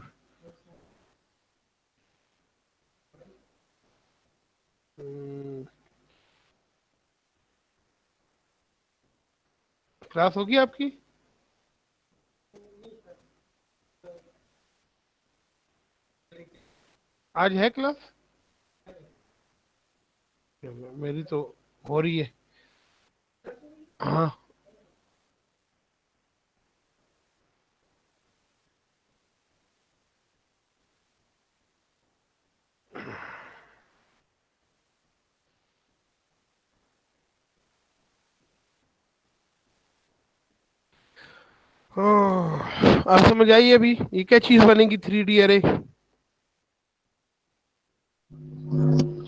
क्लास होगी आपकी? आज है क्लास? मेरी तो हो रही है। हाँ। आप समझ आइए अभी ये क्या चीज बनेगी 3D अरे?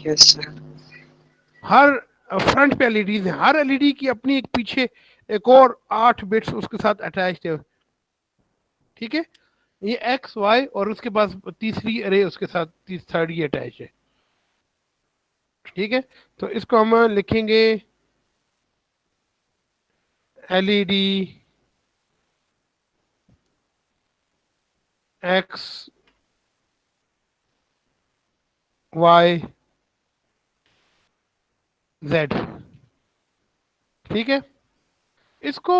Yes sir. हर फ्रंट पे एलईडीज है, हर एलईडी की अपनी एक पीछे एक और 8 बिट्स उसके साथ अटैच्ड है। ठीक है, ये एक्स वाई और उसके पास तीसरी अरे उसके साथ थर्ड ये अटैच है। ठीक है, तो इसको हम लिखेंगे एलईडी एक्स वाई जेड। ठीक है, इसको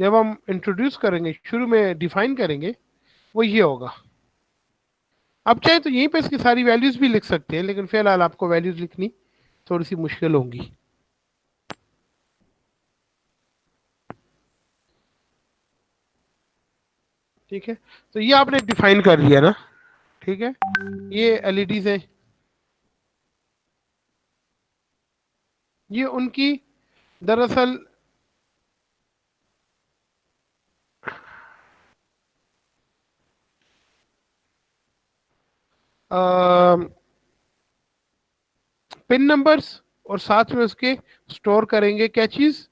जब हम इंट्रोड्यूस करेंगे, शुरू में डिफाइन करेंगे, वो ये होगा। आप चाहे तो यहीं पे इसकी सारी वैल्यूज भी लिख सकते हैं, लेकिन फिलहाल आपको वैल्यूज लिखनी थोड़ी सी मुश्किल होंगी। ठीक है, तो ये आपने डिफाइन कर लिया ना। ठीक है, ये एलईडीज है, ये उनकी दरअसल पिन नंबर्स और साथ में उसके स्टोर करेंगे क्या चीज,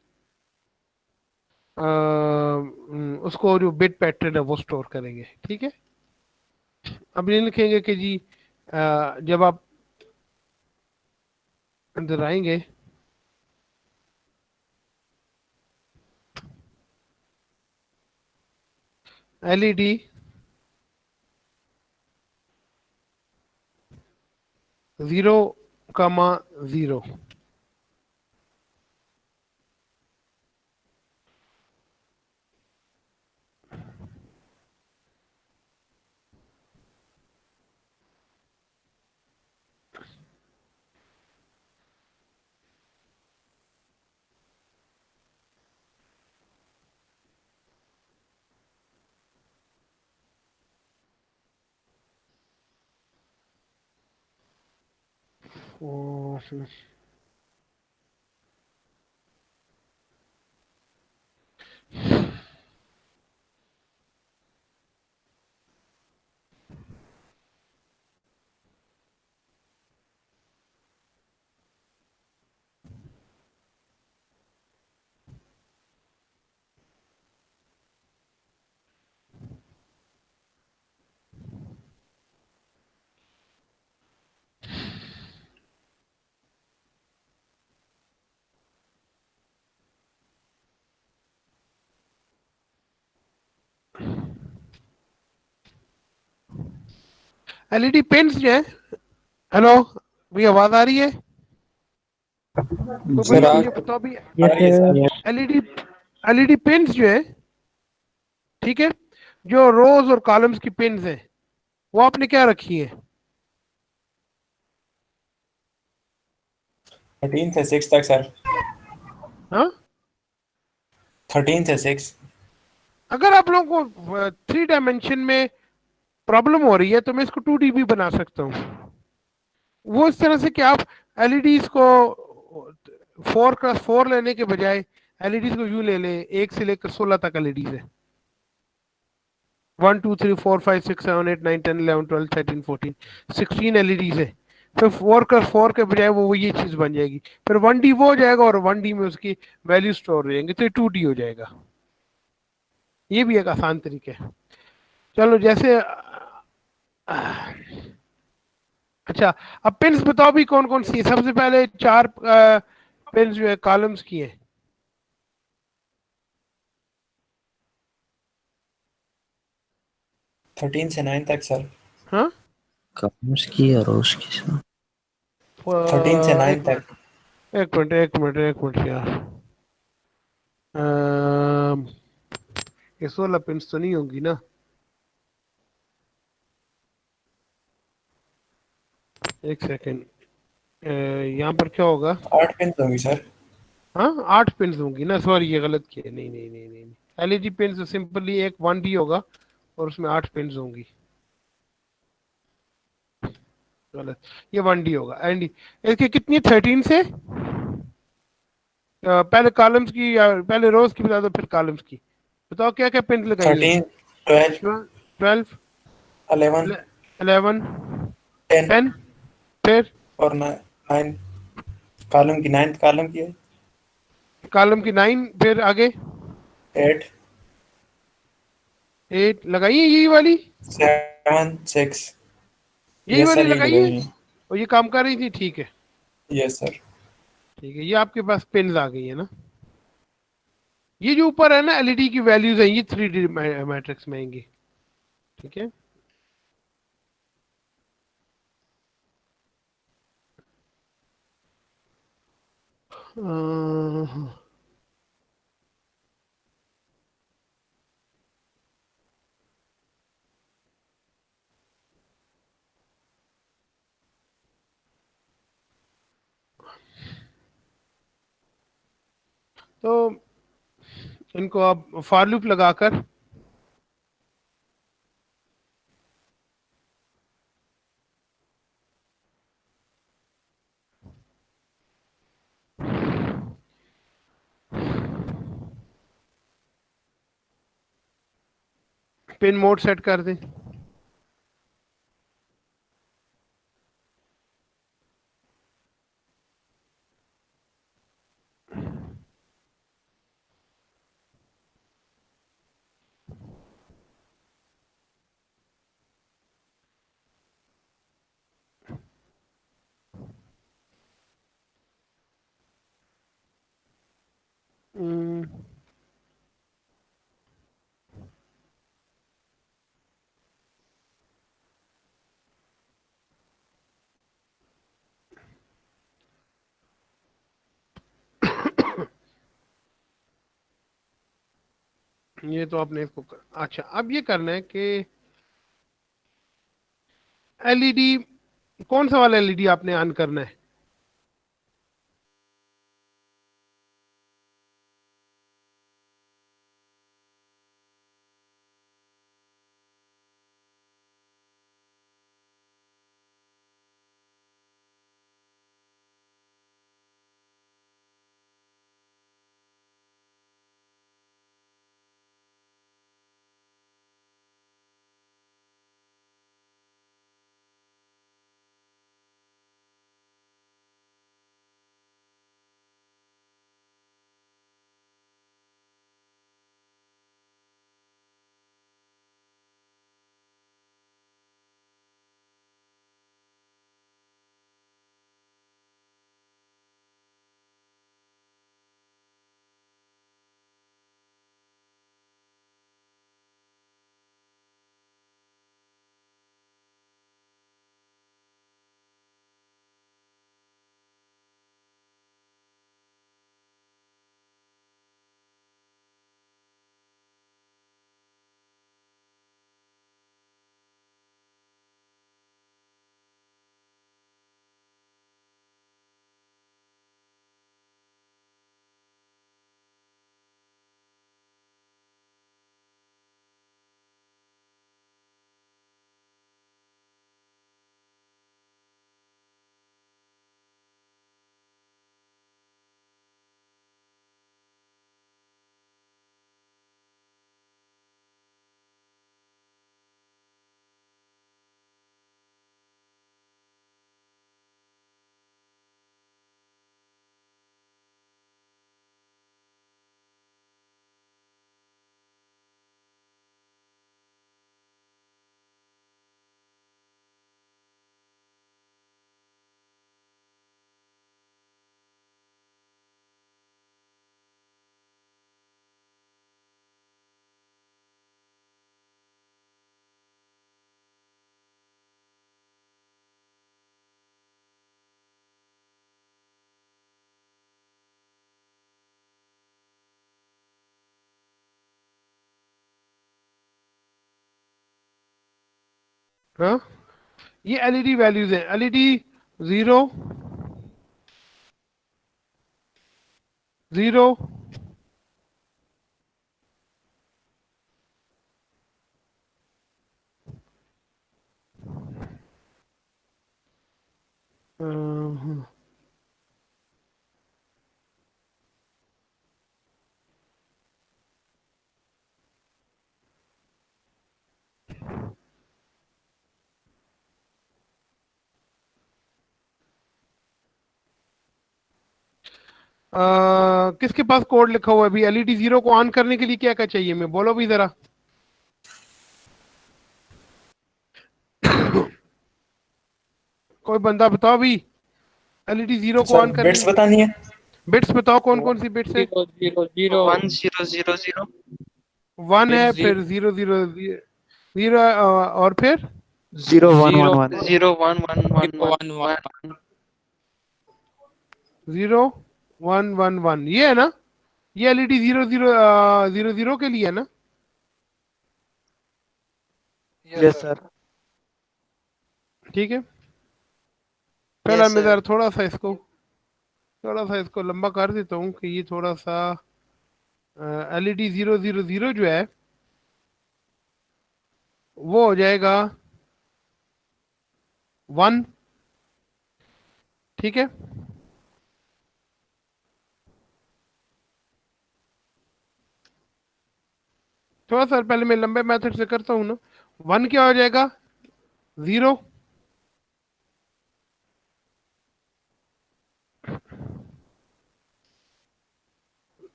उसको जो बिट पैटर्न है वो स्टोर करेंगे। ठीक है, अब ये लिखेंगे कि जी जब आप अंदर आएंगे LED zero comma zero, LED pins जो है, हेलो भैया आवाज आ रही है? तो भैया मुझे बताओ भी, एलईडी एलईडी पिंस जो है, ठीक है, जो रोज और कॉलम्स की पिंस है वो आपने क्या रखी है? 13 से 6 तक सर। हाँ, 13 से 6। अगर आप लोगों को 3 डायमेंशन में प्रॉब्लम हो रही है तो मैं इसको 2D भी बना सकता हूँ। वो इस तरह से कि आप एलईडीज को 4x4 लेने के बजाय एलईडीज को यूं ले लें, 1 से लेकर 16 तक एलईडीज है। 1 2 3 4 5 6 7 8 9 10 11 12 13 14 16 एलईडीज है। फिर 4x4 के बजाय वो ये चीज बन जाएगी। फिर 1D वो हो जाएगा और 1D में उसकी वैल्यू स्टोर हो जाएंगे, तो ये 2D हो जाएगा। ये भी एक आसान तरीका है। चलो जैसे अच्छा, अब पिन्स बताओ भी कौन कौन सी है। सबसे पहले चार पिन्स जो है कॉलम्स की है। 13 से 9 तक सर। हाँ कॉलम्स की और उसकी 13 से 9 एक तक। मिनट एक मिनट एक मिनट एक मिनट यार, अम, ये 16 पिन्स तो नहीं होंगी ना। एक सेकेंड, यहाँ पर क्या होगा। 8 पिन होंगी सर। हाँ 8 पिन्स होंगी ना, सॉरी ये गलत किया, नहीं नहीं नहीं नहीं, नहीं। एलईडी पिन तो सिंपली एक 1D होगा और उसमें 8 पिन्स होंगी, गलत। ये 1D होगा एंड इसकी कितनी 13 से पहले कॉलम्स की या पहले रोज की बता दो फिर कॉलम्स की बताओ, क्या क्या पिन लगाई है। 13, 12, 12, 11, 11, 10 10, फिर और 9। कॉलम की 9th कॉलम की है। कॉलम की 9, फिर आगे 8, 8 लगाई है, यही वाली, 7, 6। यही यस वाली सर, ये लगाई लगाई है है। और ये काम कर रही थी, ठीक है। Yes sir. ठीक है, ये आपके पास पिन्स आ गई है ना। ये जो ऊपर है ना एलईडी की वैल्यूज है, ये 3D मैट्रिक्स में आएंगी, ठीक है। अह, तो इनको आप फॉर लूप लगाकर पिन मोड सेट कर दें। हम्म, ये तो आपने इसको अच्छा, अब ये करना है कि एलईडी कौन सा वाला एलईडी आपने ऑन करना है। हाँ, ये एलईडी वैल्यूज है। एलईडी 0 0 किसके पास कोड लिखा हुआ है अभी? एलईडी 0 को ऑन करने के लिए क्या क्या चाहिए? मैं बोलो भी जरा। कोई बंदा बताओ भी, एलईडी 0 को ऑन सर करने बिट्स बतानी है। बिट्स बताओ कौन कौन सी बिट्स है? 1000 1 है, फिर 0 और फिर 0111 0111, ये है ना? ये एलईडी 00 के लिए है ना? Yes sir. ठीक है, पहला मैं जरा थोड़ा सा इसको लंबा कर देता हूँ कि ये थोड़ा सा एलईडी 000 जो है वो हो जाएगा 1। ठीक है, थोड़ा सा पहले मैं लंबे मेथड से करता हूँ ना। 1 क्या हो जाएगा? 0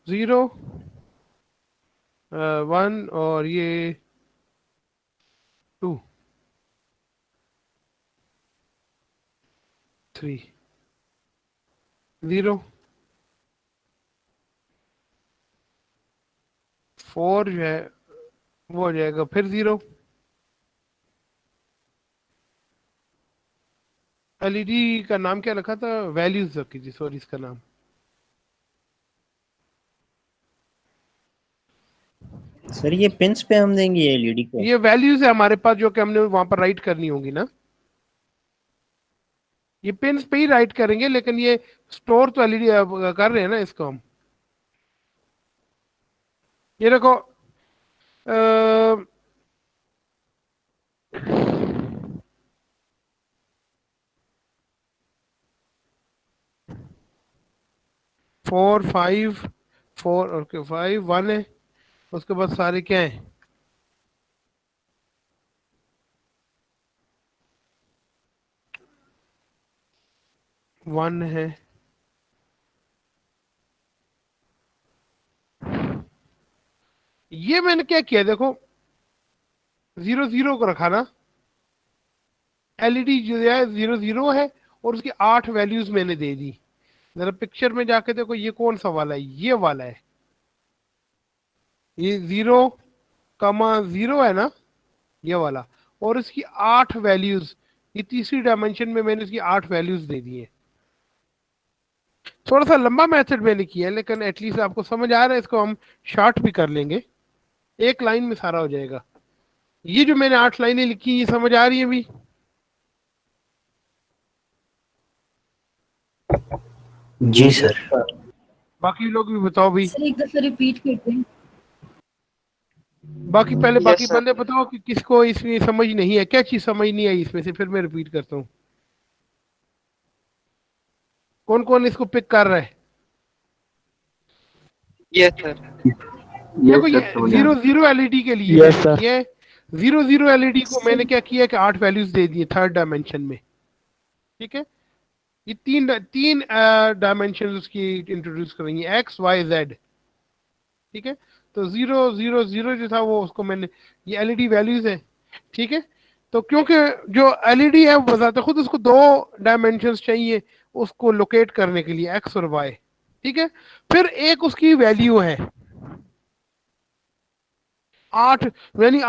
0 1 और ये 2 3 0 4 जो है वो हो जाएगा फिर 0। एलईडी का नाम क्या रखा था? वैल्यूज रखी थी, सॉरी, इसका नाम। सर ये पिंस पे हम देंगे एलईडी को? ये वैल्यूज है हमारे पास जो कि हमने वहां पर राइट करनी होगी ना। ये पिन्स पे ही राइट करेंगे, लेकिन ये स्टोर तो एलईडी कर रहे हैं ना इसको हम। ये देखो, 4 5 4 और 5 1 है। उसके बाद सारे क्या है? 1 है। ये मैंने क्या किया देखो, 0 को रखा ना। एलईडी जो है 0 है और उसकी 8 वैल्यूज मैंने दे दी। जरा पिक्चर में जाके देखो, ये कौन सा वाला है? ये वाला है। ये 0,0 है ना, ये वाला। और इसकी 8 वैल्यूज, ये तीसरी डायमेंशन में मैंने इसकी 8 वैल्यूज दे दी है। थोड़ा सा लंबा मेथड मैंने किया है, लेकिन एटलीस्ट आपको समझ आ रहा है। इसको हम शॉर्ट भी कर लेंगे, एक लाइन में सारा हो जाएगा। ये जो मैंने 8 लाइनें लिखी, ये समझ आ रही है भी? जी सर। बाकी लोग भी बताओ भी। सर एक दफा रिपीट करते हैं। बाकी पहले बाकी बंदे बताओ कि किसको इसमें समझ नहीं है, क्या चीज समझ नहीं आई इसमें से, फिर मैं रिपीट करता हूँ। कौन कौन इसको पिक कर रहा है? देखो, ये 0 एलईडी के लिए Yes, sir. ये 0 एलईडी को मैंने क्या किया कि 8 वैल्यूज दे दिए थर्ड डायमेंशन में। ठीक है, ये तीन डायमेंशन उसकी इंट्रोड्यूस करेंगे, एक्स वाई जेड। ठीक है, तो 0 जो था वो उसको मैंने, ये एलईडी वैल्यूज है। ठीक है, तो क्योंकि जो एलईडी है वो बताते खुद उसको 2 डायमेंशंस चाहिए उसको लोकेट करने के लिए, एक्स और वाई। ठीक है, फिर एक उसकी वैल्यू है 8, यानी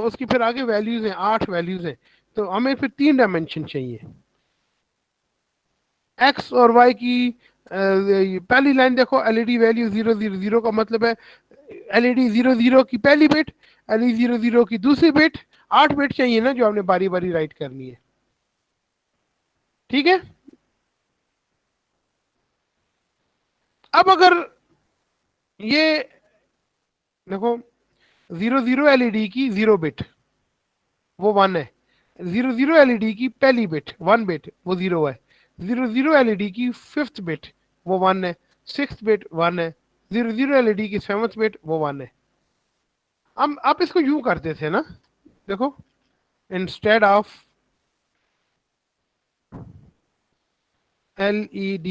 उसकी फिर आगे वैल्यूज हैं, 8 वैल्यूज हैं। तो हमें फिर 3 डायमेंशन चाहिए। एक्स और वाई की पहली लाइन देखो, एलईडी वैल्यू 000 का मतलब है एलईडी 00 की पहली बिट, LE00 की दूसरी बिट, 8 बिट चाहिए ना जो आपने बारी बारी राइट करनी है। ठीक है, अब अगर ये देखो 00 LED की 0 बिट वो 1 है, 00 LED की पहली बिट 1 बिट वो 0 है, 00 LED की 5th बिट वो 1 है, 6th बिट 1 है, 00 LED की 7th बिट वो 1 है। हम आप इसको यूं करते थे ना, देखो इंस्टेड ऑफ LED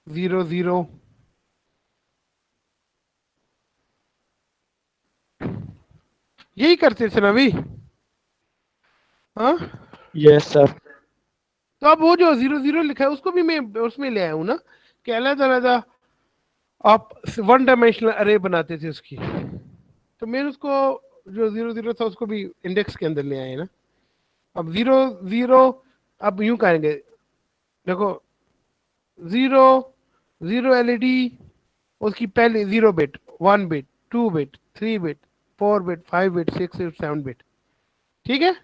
00 यही करते थे ना भाई। हाँ, यस सर। तो अब वो जो 00 लिखा है उसको भी मैं उसमें ले आया हूं ना, कि अलग-अलग आप 1 डायमेंशनल अरे बनाते थे उसकी, तो मैंने उसको जो 00 था उसको भी इंडेक्स के अंदर ले आए ना। अब 00 अब यूं करेंगे, देखो 0 LED उसकी पहली 0 bit 1 bit 2 bit 3 bit 4 bit 5 bit 6 bit 7 bit. ठीक है,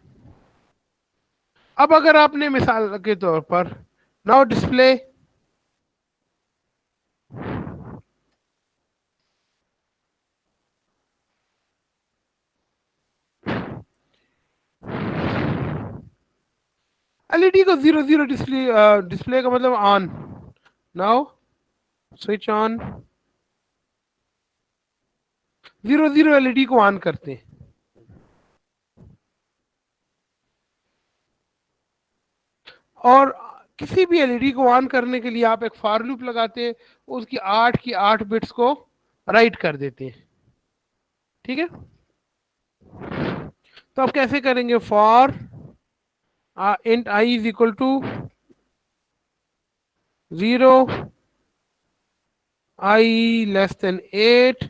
अब अगर आपने मिसाल के तौर पर नाउ डिस्प्ले LED को 00 डिस्प्ले का मतलब on, now switch on, 00 LED को ऑन करते हैं। और किसी भी LED को ऑन करने के लिए आप एक फॉर लूप लगाते हैं, उसकी 8 की 8 बिट्स को राइट कर देते हैं। ठीक है, तो आप कैसे करेंगे, for int I is equal to 0, I less than 8,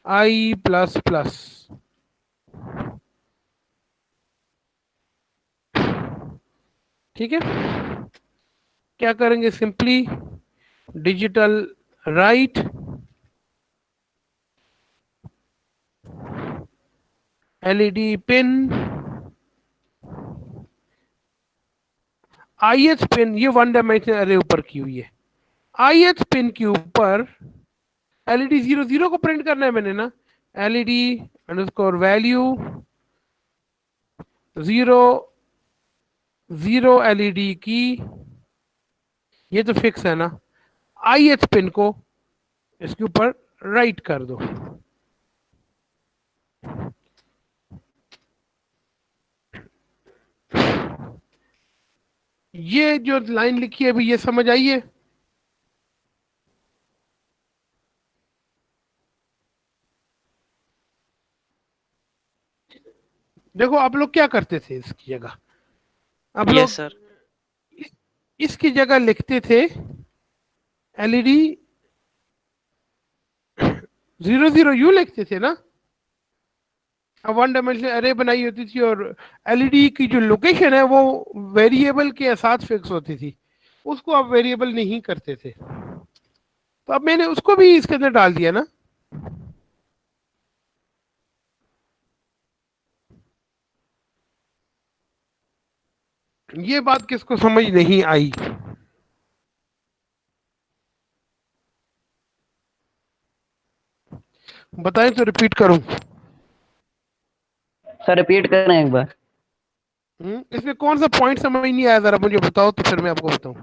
I plus plus। ठीक है, क्या करेंगे, simply digital right LED pin IH pin, ये 1 डायमेंशनल अरे ऊपर की हुई है, IH पिन के ऊपर LED 00 को प्रिंट करना है मैंने ना, LED अंडरस्कोर वैल्यू 0 LED की, ये तो फिक्स है ना, IH पिन को इसके ऊपर राइट कर दो। ये जो लाइन लिखी है अभी ये समझ आई है? देखो आप लोग क्या करते थे इसकी जगह, आप लोग सर। इसकी जगह लिखते थे LED 00 यू लिखते थे ना, अब 1 डायमेंशनल अरे बनाई होती थी और LED की जो लोकेशन है वो वेरिएबल के साथ फिक्स होती थी, उसको आप वेरिएबल नहीं करते थे, तो अब मैंने उसको भी इसके अंदर डाल दिया ना। ये बात किसको समझ नहीं आई? बताएं तो रिपीट करूं? सर रिपीट करें एक बार। इसमें कौन सा पॉइंट समझ नहीं आया, जरा मुझे बताओ तो फिर मैं आपको बताऊं।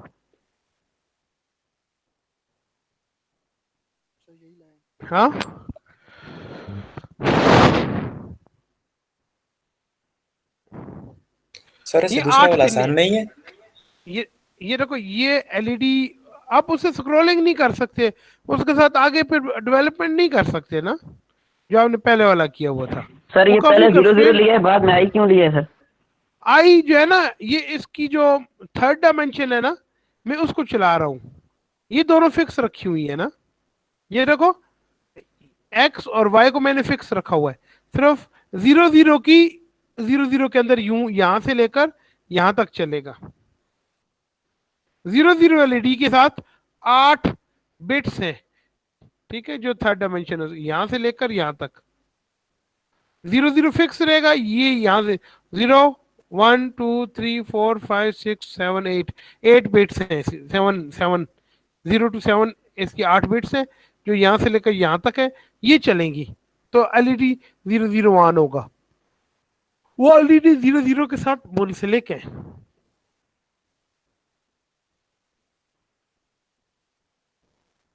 हाँ, सर ऐसे ये दूसरा 8 वाला पिन आसान नहीं है? ये देखो, ये LED आप उससे स्क्रॉलिंग नहीं कर सकते, उसके साथ आगे फिर डेवलपमेंट नहीं कर सकते ना, जो आपने पहले वाला किया हुआ था। सर ये वो पहले काफी 00 लिया है, बाद में आई क्यों लिया है सर? आई जो है ना, ये इसकी जो 3rd डायमेंशन है ना, मैं उसको चला रहा हूँ, ये दोनों फिक्स रखी हुई है ना, ये देखो X और Y को मैंने फिक्स रखा हुआ है, सिर्फ 00 की 00 के अंदर यूं यहां से लेकर यहां तक चलेगा। 00 LED के साथ 8 बिट्स हैं, ठीक है, जो 3rd डायमेंशन है, यहां से लेकर यहां तक। 0 0 फिक्स रहेगा, ये यहाँ से 0 1 2 3 4 5 6 7 8 बिट्स हैं, 7 0 to 7 इसकी 8 बिट्स हैं जो यहाँ से लेकर यहाँ तक है, ये चलेंगी। तो एलईडी 0 0 ऑन होगा, वो एलईडी 0 0 के साथ मुंसलिक है।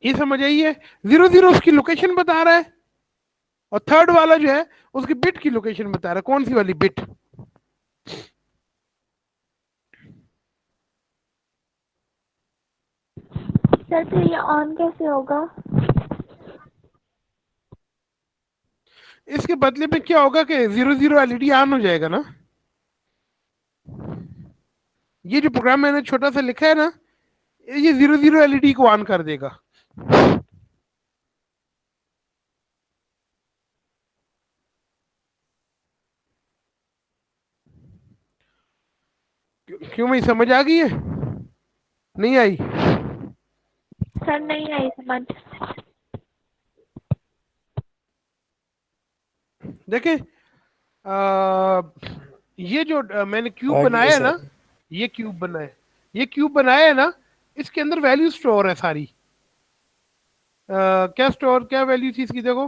ये समझ आई है? 0 0 उसकी लोकेशन बता रहा है और थर्ड वाला जो है उसकी बिट की लोकेशन बता रहा है। कौन सी वाली बिट? सर तो ये ऑन कैसे होगा? इसके बदले में क्या होगा कि 0 0 एलईडी ऑन हो जाएगा ना। ये जो प्रोग्राम मैंने छोटा सा लिखा है ना, ये 0 0 एलईडी को ऑन कर देगा। क्यों भाई, समझ आ गई है? नहीं आई? सर नहीं आई समझ। देखें, ये जो मैंने क्यूब आगे बनाया है ना, सर। ये क्यूब बनाया है ना, इसके अंदर वैल्यू स्टोर है सारी। क्या वैल्यू थी इसकी? देखो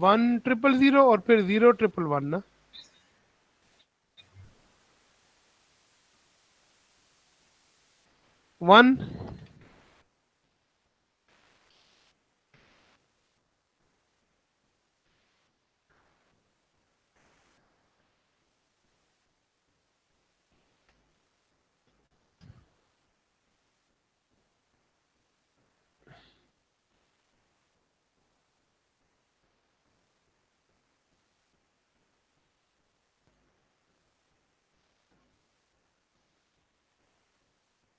1 0 0 और फिर 0 1 1 ना। वन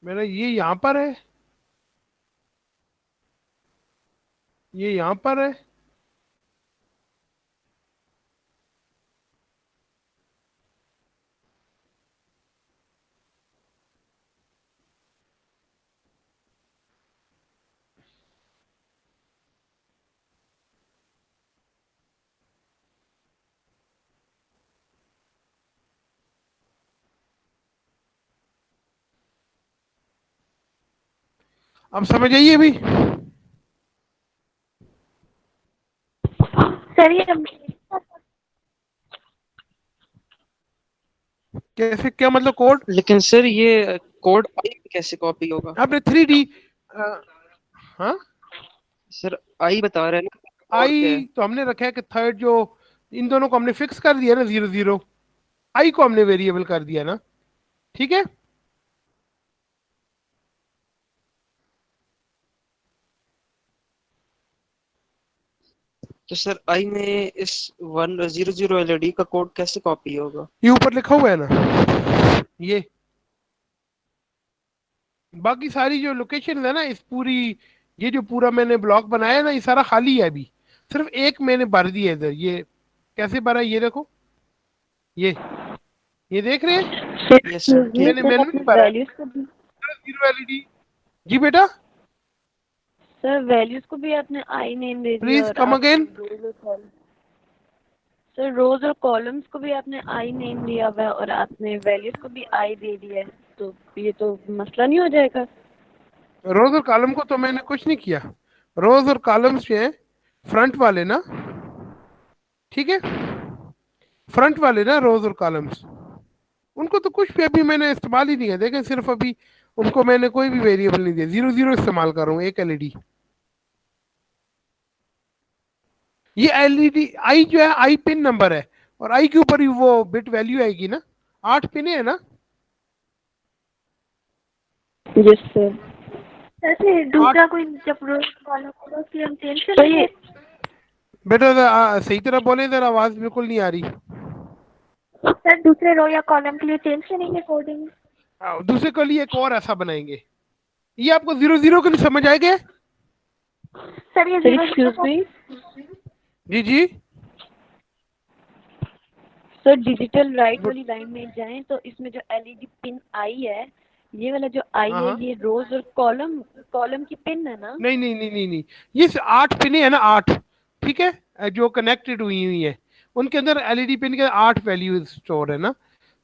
मेरा ये यहाँ पर है, ये यहाँ पर है, अब समझ आइए अभी? सर ये कैसे, क्या मतलब कोड? लेकिन सर ये कोड आई पे कैसे कॉपी होगा? आपने 3D, हाँ सर आई बता रहे हैं ना, कोड क्या आई है? तो हमने रखा है कि थर्ड जो इन दोनों को हमने फिक्स कर दिया ना, 0 0, आई को हमने वेरिएबल कर दिया ना, ठीक है। तो सर आई में इस 100 एलईडी का कोड कैसे कॉपी होगा? ये ऊपर लिखा हुआ है ना, ये बाकी सारी जो लोकेशन है ना, इस पूरी, ये जो पूरा मैंने ब्लॉक बनाया है ना, ये सारा खाली है अभी, सिर्फ एक मैंने भर दिया इधर। ये कैसे भरा, ये देखो, ये देख रहे हैं? यस सर, ठीक। मैंने मैनुअली भरा 0 एलईडी। जी बेटा, सर वैल्यूज को भी आपने आई नेम दे दिया। प्लीज और कम आपने अगेन। सर रोज और कॉलम्स को भी आपने आई नेम दिया हुआ है और आपने वैल्यूज को भी आई दे दिया है, तो ये तो मसला नहीं हो जाएगा? रोज और कॉलम को तो मैंने कुछ नहीं किया। रोज और कॉलम्स जो हैं फ्रंट वाले ना, ठीक है, फ्रंट वाले ना रोज और कॉलम्स, उनको तो कुछ भी अभी मैंने इस्तेमाल ही नहीं है। देखें, सिर्फ अभी उनको मैंने कोई भी वेरिएबल नहीं दिया, 0 0 इस्तेमाल कर रहा हूँ, एक एलईडी। ये एलईडी आई जो है, आई पिन नंबर है और आई के ऊपर ही वो बिट वैल्यू आएगी ना। 8 पिन है ना। Yes sir. सर दूसरा कोई जब रोज कॉलम होगा उसकी हम चेंज तो करेंगे? ये बेटा सही तरह बोले, जरा आवाज बिल्कुल नहीं आ रही। सर दूसरे रो या कॉलम के लिए चेंज करेंगे कोडिंग? दूसरे के लिए एक और ऐसा बनाएंगे। ये आपको 0 0 के लिए समझ आएगा? सर ये सर एक्सक्यूज मी जी जी। सर, डिजिटल राइट वाली लाइन में जाएं तो इसमें जो एलईडी पिन आई है, ये वाला जो आई है, ये रोज और कॉलम की पिन है ना? नहीं नहीं नहीं नहीं नहीं, ये 8 पिने है ना, 8, ठीक है, जो कनेक्टेड हुई हुई है उनके अंदर एलईडी पिन के 8 वैल्यूज स्टोर है ना।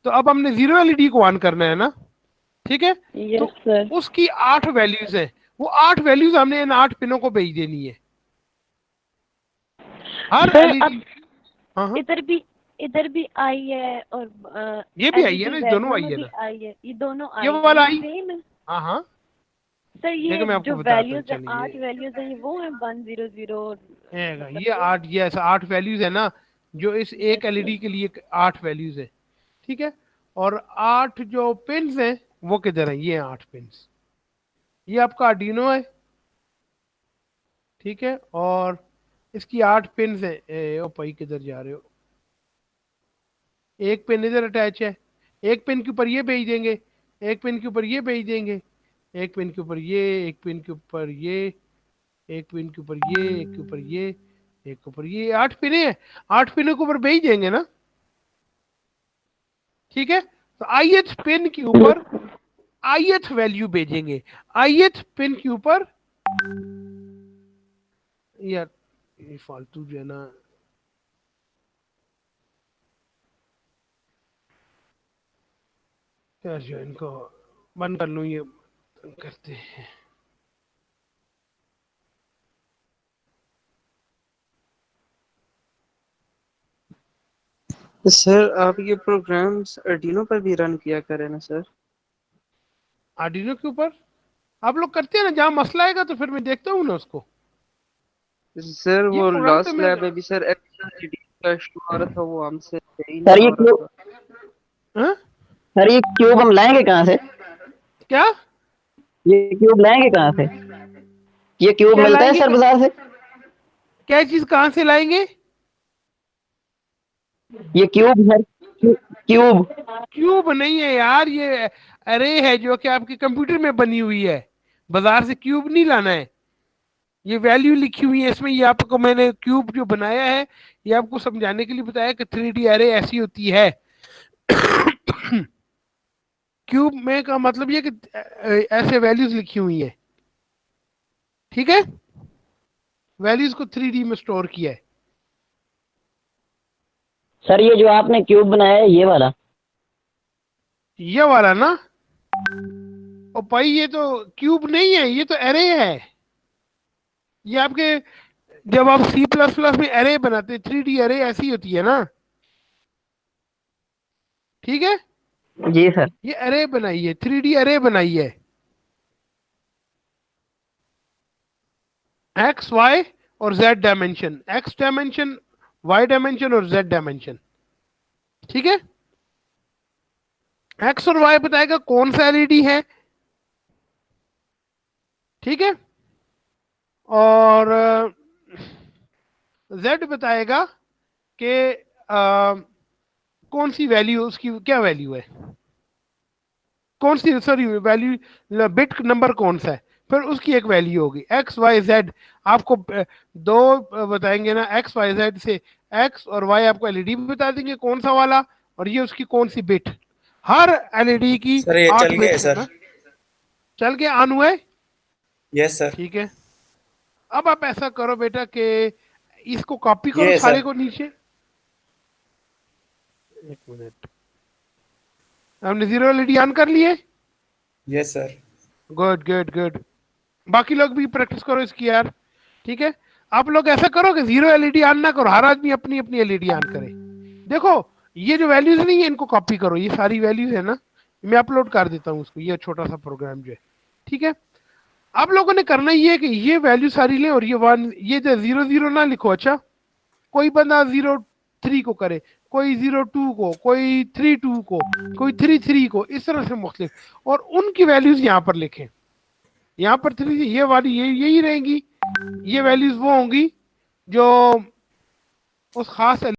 तो अब हमने 0 एलईडी को ऑन करना है ना, ठीक है। Yes sir. तो उसकी 8 वैल्यूज है, वो 8 वैल्यूज हमने इन 8 पिनों को भेज देनी है हर सर, एलईडी। हाँ हाँ, इधर भी आई है और ये भी आई है ना, LED दोनों आई में है भी ना, आई है, ये दोनों आई ये वाला आई। सेम है हाँ हाँ, सर। ये देखो मैं आपको जो बताता हूँ, वैल्यूज है, चलिए 8 वैल्यूज है, वो है 100। ये 8, ये ऐसा 8 वैल्यूज है ना, जो इस एक एलईडी के लिए 8 वैल्यूज है, ठीक है। और 8 जो पिन्स हैं वो किधर है, ये 8 पिन्स, ये आपका आर्डिनो है, ठीक है। और इसकी 8 पिन्स हैं। ओ भाई किधर जा रहे हो, एक पिन इधर अटैच है, एक पिन के ऊपर ये भेज देंगे, एक पिन के ऊपर ये भेज देंगे, एक पिन के ऊपर ये, एक पिन के ऊपर ये, एक पिन के ऊपर ये, एक के ऊपर ये, एक के ऊपर ये, 8 पिने हैं, 8 पिनों के ऊपर भेज देंगे ना, ठीक है। तो ith पिन के ऊपर ith वैल्यू भेजेंगे, ith पिन के ऊपर। यार ये फालतू जो है ना, यार जो इनको बंद कर लूं, ये करते हैं। सर आप ये प्रोग्राम्स आर्डिनो पर भी रन किया करें ना सर। आर्डिनो के ऊपर आप लोग करते हैं ना, जहाँ मसला आएगा तो फिर मैं देखता हूँ ना उसको। सर ये वो प्रोग्राम लास्ट तो मैं लैब अभी सर एलईडी का इशू आ रहा था, वो हमसे सही सर नहीं ये हो रहा क्यूब था। हाँ? सर ये क्यूब हम लाएंगे कहाँ से? क्या ये क्यूब लाएंगे कहाँ से? ये क्यूब क्या मिलता है लाएंगे? सर बाजार से? क्या चीज कहाँ से लाएंगे? ये क्यूब सर, क्यूब। क्यूब नहीं है यार, ये अरे है जो कि आपके कंप्यूटर में बनी हुई है, बाजार से क्यूब नहीं लाना है। ये वैल्यू लिखी हुई है इसमें, ये आपको मैंने क्यूब जो बनाया है ये आपको समझाने के लिए बताया कि 3D अरे ऐसी होती है। क्यूब में का मतलब ये कि ऐसे वैल्यूज लिखी हुई है, ठीक है, वैल्यूज को 3D में स्टोर किया है। सर ये जो आपने क्यूब बनाया है ये वाला ये वाला ना, और भाई ये तो क्यूब नहीं है, ये तो एरे है। ये आपके जब आप C++ में एरे बनाते हैं, 3D एरे ऐसी होती है ना, ठीक है। जी सर। ये एरे बनाई है, 3D एरे बनाई है, एक्स वाई और z dimension, x dimension, y dimension और जेड डायमेंशन, ठीक है। एक्स और वाई बताएगा कौन सा एलईडी है, ठीक है, और जेड बताएगा कि कौन सी वैल्यू, उसकी क्या वैल्यू है, कौन सी, सॉरी वैल्यू, बिट नंबर कौन सा है, फिर उसकी एक वैल्यू होगी। एक्स वाई जेड आपको दो बताएंगे ना, एक्स वाई जेड से एक्स और वाई आपको एलईडी बता देंगे कौन सा वाला, और ये उसकी कौन सी बिट। हर एलईडी की सर ये 8 चल गया है बिट्स सर। होगा। चल के ऑन हुए, यस सर। ठीक है। अब आप ऐसा करो बेटा कि इसको कॉपी करो ये सारे सर। को नीचे। एक मिनट, हमने 0 एलईडी ऑन कर लिए। Yes sir. Good good good, बाकी लोग भी प्रैक्टिस करो इसकी यार, ठीक है। आप लोग ऐसा करो कि 0 एलईडी ऑन ना करो, हर आदमी अपनी अपनी एलईडी ऑन करे। देखो ये जो वैल्यूज नहीं है इनको कॉपी करो, ये सारी वैल्यूज है ना, मैं अपलोड कर देता हूँ उसको, ये छोटा सा प्रोग्राम जो है, ठीक है। आप लोगों ने करना ये है कि ये वैल्यू सारी ले, और ये 1, ये 0 ना लिखो। अच्छा, कोई बंदा 0 3 को करे, कोई 0 2 को, कोई 3 2 को, कोई 3 3 को, इस तरह से मुख्तलिफ, और उनकी वैल्यूज यहाँ पर लिखें। यहाँ पर 3 ये वाली यही रहेंगी, ये वैल्यूज वो होंगी जो उस खास